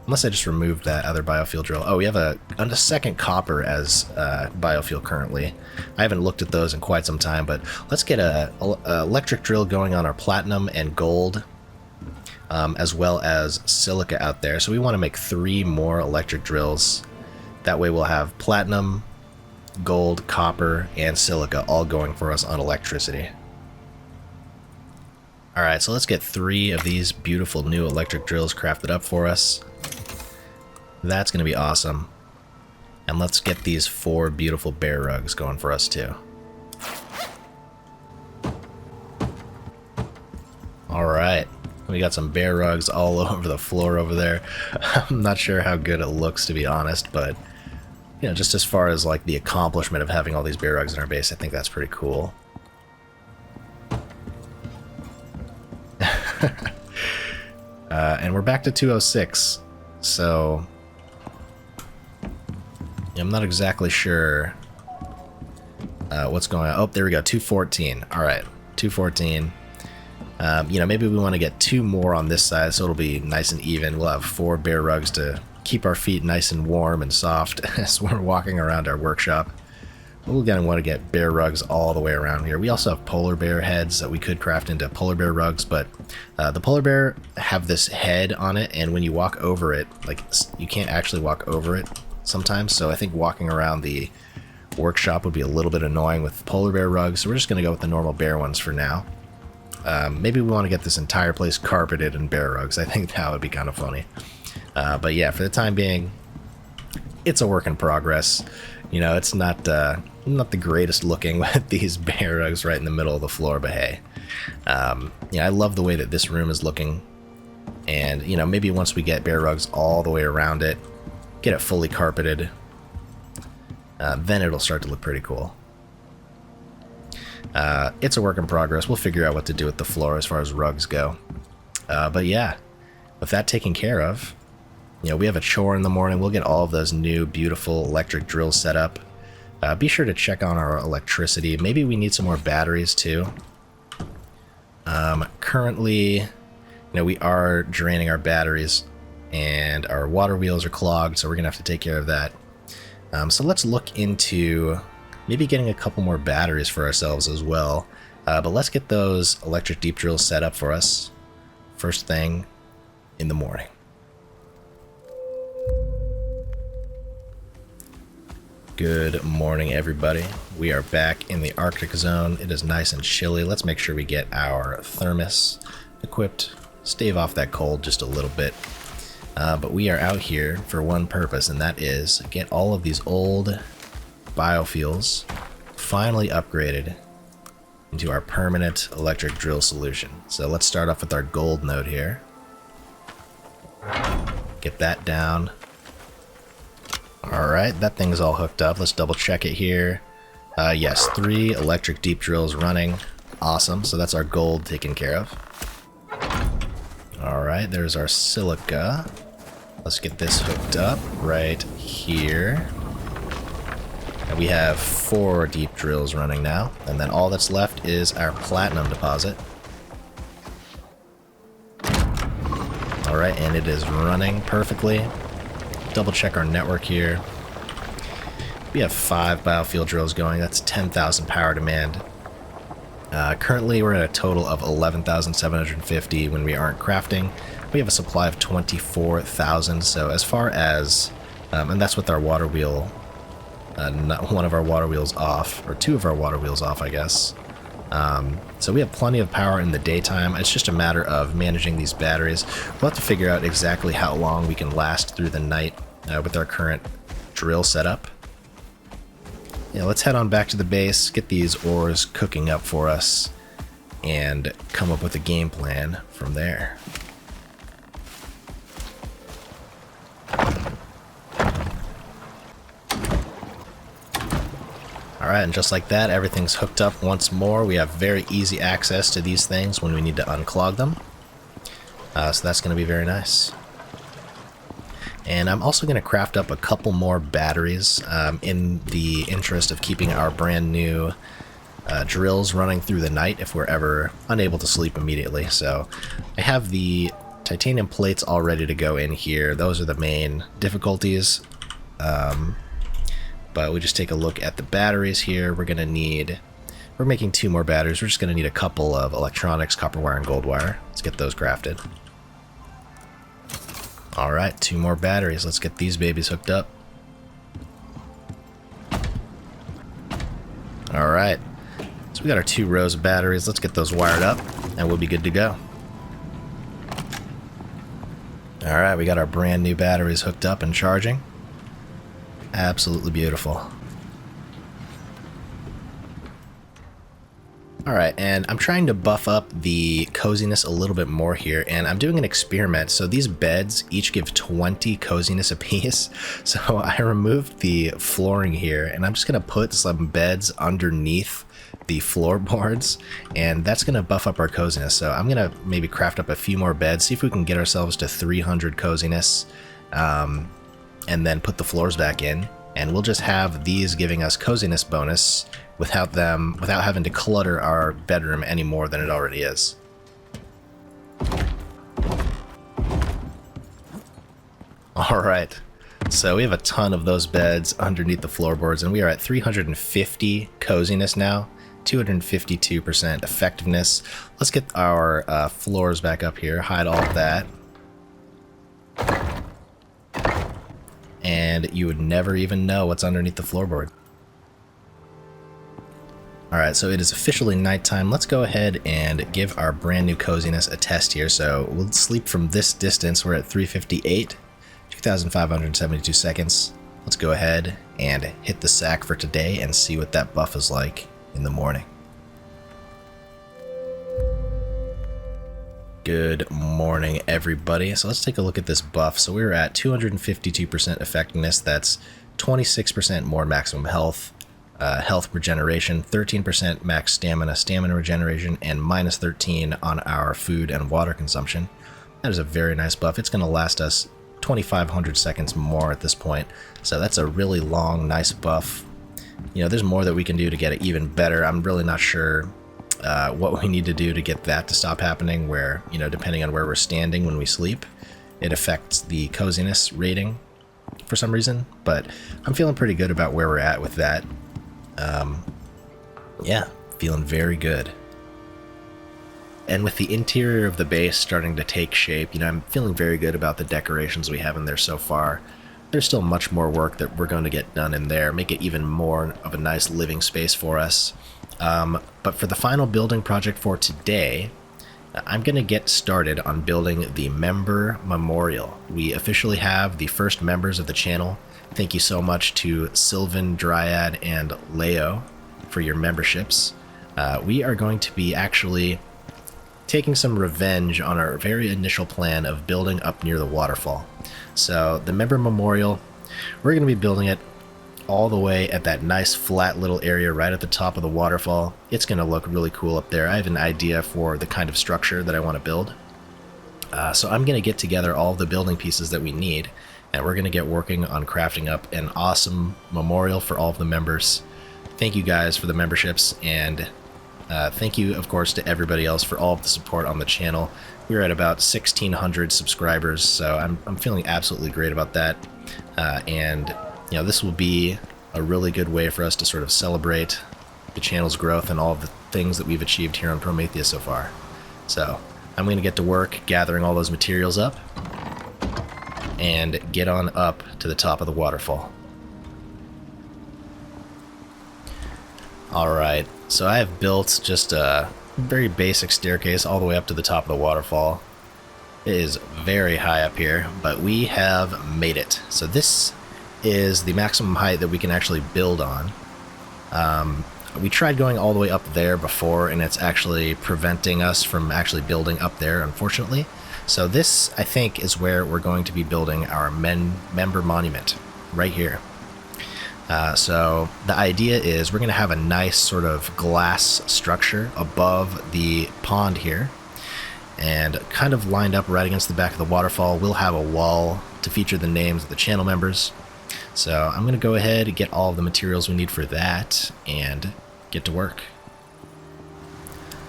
unless I just removed that other biofuel drill. Oh, we have a second copper as biofuel currently. I haven't looked at those in quite some time, but let's get a electric drill going on our platinum and gold, as well as silica out there. So we want to make 3 more electric drills. That way we'll have platinum, gold, copper, and silica all going for us on electricity. Alright, so let's get 3 of these beautiful new electric drills crafted up for us. That's going to be awesome. And let's get these 4 beautiful bear rugs going for us too. Alright, we got some bear rugs all over the floor over there. I'm not sure how good it looks, to be honest, but you know, just as far as like the accomplishment of having all these bear rugs in our base, I think that's pretty cool. And we're back to 206, so I'm not exactly sure what's going on. Oh, there we go, 214. All right, 214. You know, maybe we want to get 2 more on this side, so it'll be nice and even. We'll have 4 bear rugs to keep our feet nice and warm and soft as we're walking around our workshop. We're going to want to get bear rugs all the way around here. We also have polar bear heads that we could craft into polar bear rugs, but the polar bear have this head on it, and when you walk over it, like, you can't actually walk over it sometimes, so I think walking around the workshop would be a little bit annoying with polar bear rugs, so we're just going to go with the normal bear ones for now. Maybe we want to get this entire place carpeted in bear rugs. I think that would be kind of funny. But yeah, for the time being, it's a work in progress. You know, it's not the greatest looking with these bear rugs right in the middle of the floor, but hey. Yeah, I love the way that this room is looking. And, you know, maybe once we get bear rugs all the way around it, get it fully carpeted, then it'll start to look pretty cool. It's a work in progress. We'll figure out what to do with the floor as far as rugs go. But yeah, with that taken care of, you know, we have a chore in the morning. We'll get all of those new beautiful electric drills set up. Be sure to check on our electricity. Maybe we need some more batteries too. Currently, you know, we are draining our batteries and our water wheels are clogged, so we're gonna have to take care of that. So let's look into maybe getting a couple more batteries for ourselves as well. But let's get those electric deep drills set up for us first thing in the morning. Good morning, everybody. We are back in the Arctic zone. It is nice and chilly. Let's make sure we get our thermos equipped, stave off that cold just a little bit. But we are out here for one purpose, and that is get all of these old biofuels finally upgraded into our permanent electric drill solution. So let's start off with our gold node here. Get that down. Alright, that thing's all hooked up. Let's double check it here. Yes, 3 electric deep drills running. Awesome, so that's our gold taken care of. Alright, there's our silica. Let's get this hooked up right here. And we have 4 deep drills running now. And then all that's left is our platinum deposit. Alright, and it is running perfectly. Double check our network here. We have 5 biofuel drills going. That's 10,000 power demand. Currently, we're at a total of 11,750 when we aren't crafting. We have a supply of 24,000. So as far as, and that's with our water wheel, one of our water wheels off, or 2 of our water wheels off, I guess. So we have plenty of power in the daytime. It's just a matter of managing these batteries. We'll have to figure out exactly how long we can last through the night with our current drill setup. Yeah, let's head on back to the base, get these ores cooking up for us, and come up with a game plan from there. Alright, and just like that, everything's hooked up once more. We have very easy access to these things when we need to unclog them. So that's going to be very nice. And I'm also going to craft up a couple more batteries in the interest of keeping our brand new drills running through the night if we're ever unable to sleep immediately. So I have the titanium plates all ready to go in here. Those are the main difficulties. But we just take a look at the batteries here. We're making 2 more batteries. We're just going to need a couple of electronics, copper wire and gold wire. Let's get those crafted. Alright, 2 more batteries. Let's get these babies hooked up. Alright, so we got our 2 rows of batteries. Let's get those wired up and we'll be good to go. Alright, we got our brand new batteries hooked up and charging. Absolutely beautiful. Alright, and I'm trying to buff up the coziness a little bit more here, and I'm doing an experiment. So these beds each give 20 coziness apiece. So I removed the flooring here, and I'm just going to put some beds underneath the floorboards, and that's going to buff up our coziness. So I'm going to maybe craft up a few more beds, see if we can get ourselves to 300 coziness. And then put the floors back in, and we'll just have these giving us coziness bonus without having to clutter our bedroom any more than it already is. Alright, so we have a ton of those beds underneath the floorboards, and we are at 350 coziness now, 252% effectiveness. Let's get our floors back up here, hide all of that. And you would never even know what's underneath the floorboard. Alright, so it is officially nighttime. Let's go ahead and give our brand new coziness a test here. So we'll sleep from this distance. We're at 358, 2,572 seconds. Let's go ahead and hit the sack for today and see what that buff is like in the morning. Good morning, everybody. So let's take a look at this buff. So we were at 252% effectiveness. That's 26% more maximum health, health regeneration, 13% max stamina regeneration, and minus 13 on our food and water consumption. That is a very nice buff. It's going to last us 2,500 seconds more at this point. So that's a really long, nice buff. You know, there's more that we can do to get it even better. I'm really not sure what we need to do to get that to stop happening, where, you know, depending on where we're standing when we sleep, it affects the coziness rating for some reason, but I'm feeling pretty good about where we're at with that. Yeah, feeling very good. And with the interior of the base starting to take shape, you know, I'm feeling very good about the decorations we have in there so far. There's still much more work that we're going to get done in there, make it even more of a nice living space for us. But for the final building project for today, I'm going to get started on building the member memorial. We officially have the first members of the channel. Thank you so much to Sylvan, Dryad, and Leo for your memberships. We are going to be actually taking some revenge on our very initial plan of building up near the waterfall. So the member memorial, we're going to be building it all the way at that nice flat little area right at the top of the waterfall. It's going to look really cool up there. I have an idea for the kind of structure that I want to build. So I'm going to get together all the building pieces that we need, and we're going to get working on crafting up an awesome memorial for all of the members. Thank you guys for the memberships, and thank you, of course, to everybody else for all of the support on the channel. We're at about 1,600 subscribers, so I'm feeling absolutely great about that. And you know, this will be a really good way for us to sort of celebrate the channel's growth and all of the things that we've achieved here on Prometheus so far. So I'm going to get to work gathering all those materials up and get on up to the top of the waterfall. Alright, so I have built just a very basic staircase all the way up to the top of the waterfall. It is very high up here, but we have made it. So this is the maximum height that we can actually build on. We tried going all the way up there before, and it's actually preventing us from actually building up there, unfortunately. So this, I think, is where we're going to be building our member monument, right here. So the idea is we're going to have a nice sort of glass structure above the pond here, and kind of lined up right against the back of the waterfall. We'll have a wall to feature the names of the channel members. So I'm going to go ahead and get all of the materials we need for that and get to work.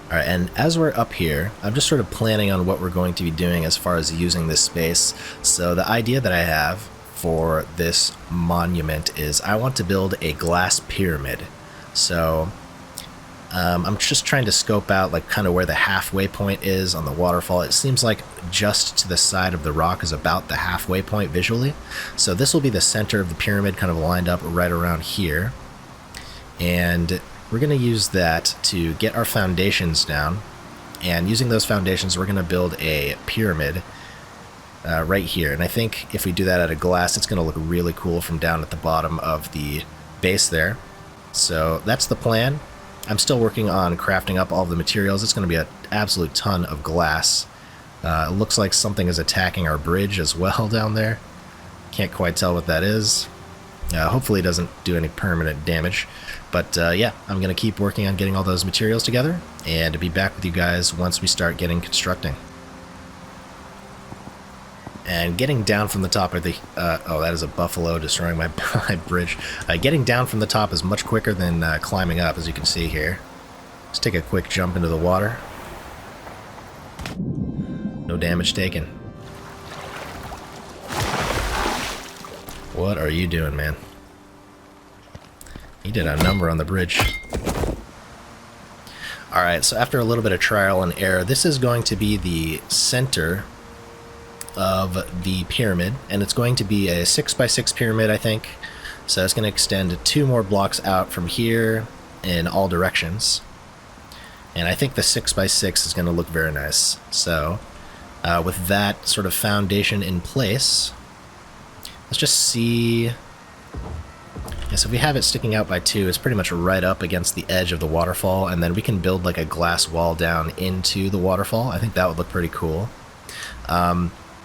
Alright, and as we're up here, I'm just sort of planning on what we're going to be doing as far as using this space. So the idea that I have for this monument is I want to build a glass pyramid. So I'm just trying to scope out like kind of where the halfway point is on the waterfall. It seems like just to the side of the rock is about the halfway point visually. So this will be the center of the pyramid, kind of lined up right around here. And we're going to use that to get our foundations down. And using those foundations, we're going to build a pyramid right here. And I think if we do that out of glass, it's going to look really cool from down at the bottom of the base there. So that's the plan. I'm still working on crafting up all of the materials. It's going to be an absolute ton of glass. It looks like something is attacking our bridge as well down there. Can't quite tell what that is. Hopefully it doesn't do any permanent damage. But yeah, I'm going to keep working on getting all those materials together and be back with you guys once we start constructing. And getting down from the top of the... oh, that is a buffalo destroying my, my bridge. Getting down from the top is much quicker than climbing up, as you can see here. Let's take a quick jump into the water. No damage taken. What are you doing, man? He did a number on the bridge. Alright, so after a little bit of trial and error, this is going to be the center of the pyramid, and it's going to be a 6x6 pyramid, I think. So it's going to extend 2 more blocks out from here in all directions. And I think the 6x6 is going to look very nice. So with that sort of foundation in place, let's just see. Yeah, so if we have it sticking out by 2, it's pretty much right up against the edge of the waterfall, and then we can build like a glass wall down into the waterfall. I think that would look pretty cool.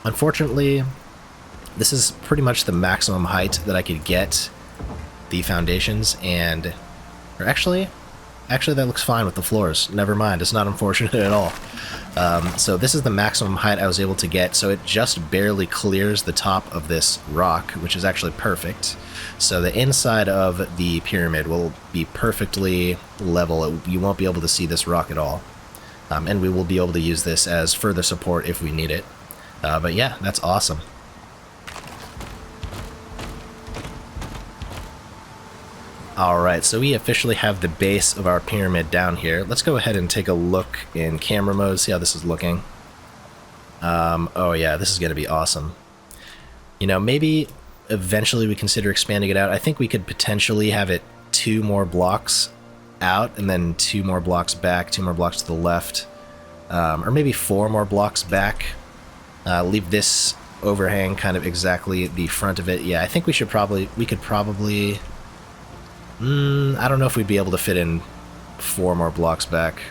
Unfortunately, this is pretty much the maximum height that I could get the foundations, and... or actually that looks fine with the floors. Never mind, it's not unfortunate at all. So this is the maximum height I was able to get, so it just barely clears the top of this rock, which is actually perfect. So the inside of the pyramid will be perfectly level. You won't be able to see this rock at all. And we will be able to use this as further support if we need it. But yeah, that's awesome. Alright, so we officially have the base of our pyramid down here. Let's go ahead and take a look in camera mode, see how this is looking. Oh yeah, this is going to be awesome. You know, maybe eventually we consider expanding it out. I think we could potentially have it 2 more blocks out, and then 2 more blocks back, 2 more blocks to the left. Or maybe 4 more blocks back. Leave this overhang kind of exactly the front of it. Yeah, I think we could probably... I don't know if we'd be able to fit in 4 more blocks back.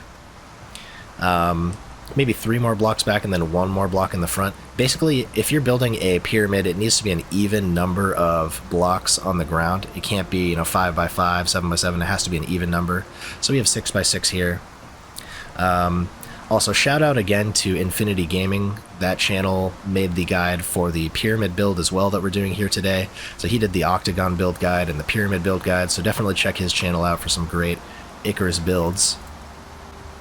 Maybe 3 more blocks back and then 1 more block in the front. Basically, if you're building a pyramid, it needs to be an even number of blocks on the ground. It can't be, 5x5, 7x7. It has to be an even number. So we have 6x6 here. Also, shout out again to Infinity Gaming. That channel made the guide for the pyramid build as well that we're doing here today. So he did the octagon build guide and the pyramid build guide, so definitely check his channel out for some great Icarus builds.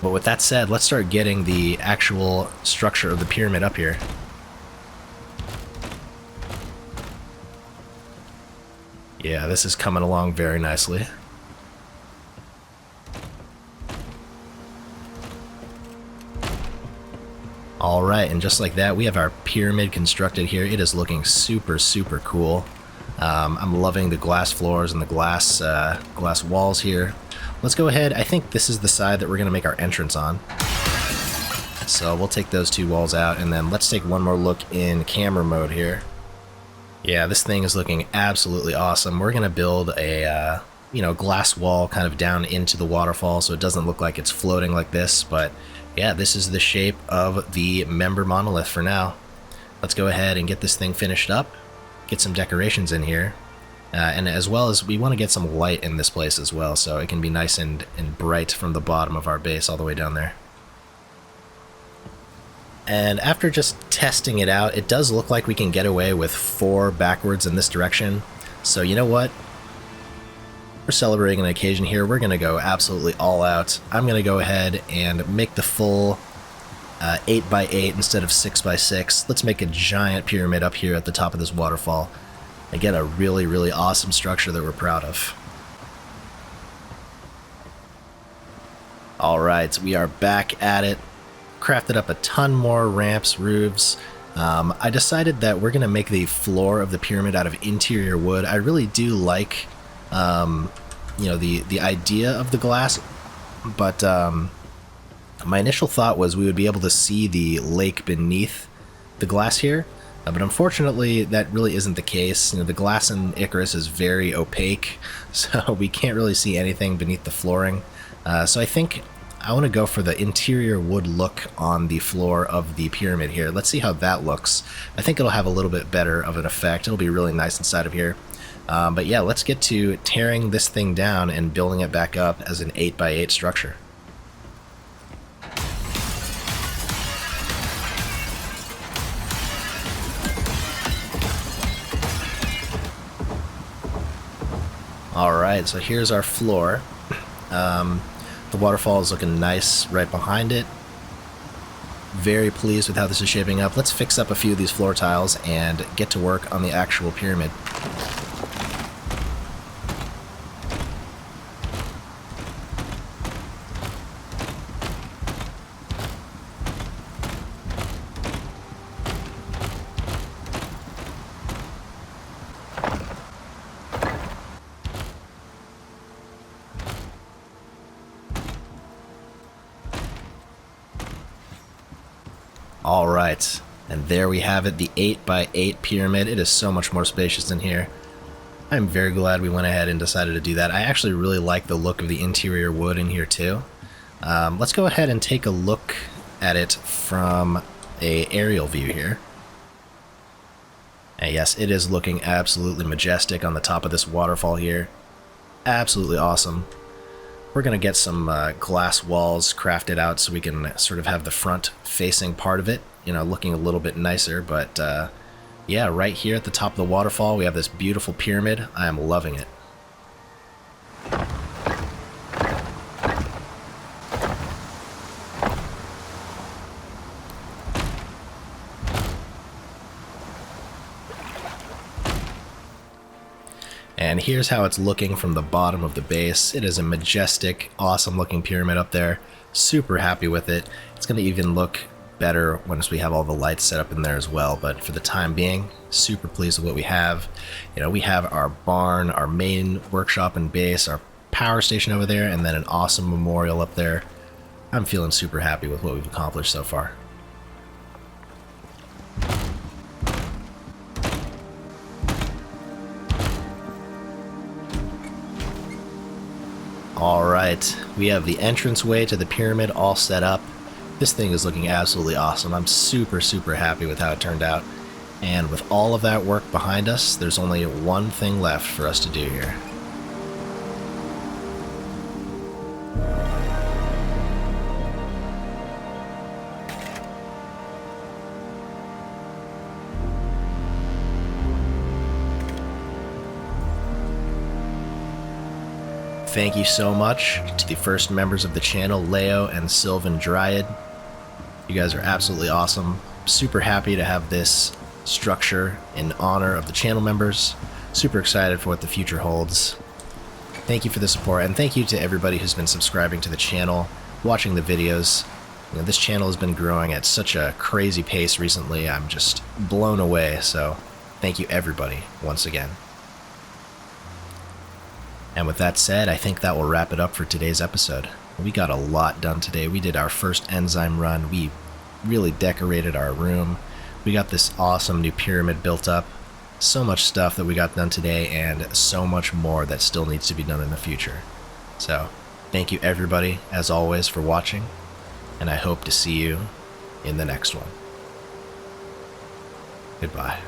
But with that said, let's start getting the actual structure of the pyramid up here. Yeah, this is coming along very nicely. Alright, and just like that, we have our pyramid constructed here. It is looking super, super cool. I'm loving the glass floors and the glass walls here. Let's go ahead. I think this is the side that we're going to make our entrance on. So we'll take those two walls out, and then let's take one more look in camera mode here. Yeah, this thing is looking absolutely awesome. We're going to build a glass wall kind of down into the waterfall so it doesn't look like it's floating like this, but yeah, this is the shape of the member monolith for now. Let's go ahead and get this thing finished up, get some decorations in here, and as well as we want to get some light in this place as well so it can be nice and bright from the bottom of our base all the way down there. And after just testing it out, it does look like we can get away with 4 backwards in this direction. So you know what? We're celebrating an occasion here. We're going to go absolutely all out. I'm going to go ahead and make the full 8x8 instead of 6x6. Let's make a giant pyramid up here at the top of this waterfall and get a really, really awesome structure that we're proud of. Alright, we are back at it. Crafted up a ton more ramps, roofs. I decided that we're going to make the floor of the pyramid out of interior wood. I really do like the idea of the glass, but my initial thought was we would be able to see the lake beneath the glass here, but unfortunately that really isn't the case. The glass in Icarus is very opaque, so we can't really see anything beneath the flooring. So I think I want to go for the interior wood look on the floor of the pyramid here. Let's see how that looks. I think it'll have a little bit better of an effect. It'll be really nice inside of here. But yeah, let's get to tearing this thing down and building it back up as an 8x8 structure. Alright, so here's our floor. The waterfall is looking nice right behind it. Very pleased with how this is shaping up. Let's fix up a few of these floor tiles and get to work on the actual pyramid. Alright, and there we have it, the 8x8 pyramid. It is so much more spacious in here. I'm very glad we went ahead and decided to do that. I actually really like the look of the interior wood in here too. Let's go ahead and take a look at it from an aerial view here. And yes, it is looking absolutely majestic on the top of this waterfall here. Absolutely awesome. We're going to get some glass walls crafted out so we can sort of have the front facing part of it, looking a little bit nicer. But yeah, right here at the top of the waterfall, we have this beautiful pyramid. I am loving it. And here's how it's looking from the bottom of the base. It is a majestic, awesome looking pyramid up there. Super happy with it. It's going to even look better once we have all the lights set up in there as well, but for the time being, super pleased with what we have. We have our barn, our main workshop and base, our power station over there, and then an awesome memorial up there. I'm feeling super happy with what we've accomplished so far. Alright, we have the entranceway to the pyramid all set up. This thing is looking absolutely awesome. I'm super happy with how it turned out. And with all of that work behind us, there's only one thing left for us to do here. Thank you so much to the first members of the channel, Leo and Sylvan Dryad. You guys are absolutely awesome. Super happy to have this structure in honor of the channel members. Super excited for what the future holds. Thank you for the support, and thank you to everybody who's been subscribing to the channel, watching the videos. This channel has been growing at such a crazy pace recently. I'm just blown away, so thank you everybody once again. And with that said, I think that will wrap it up for today's episode. We got a lot done today. We did our first enzyme run. We really decorated our room. We got this awesome new pyramid built up. So much stuff that we got done today, and so much more that still needs to be done in the future. So, thank you everybody, as always, for watching, and I hope to see you in the next one. Goodbye.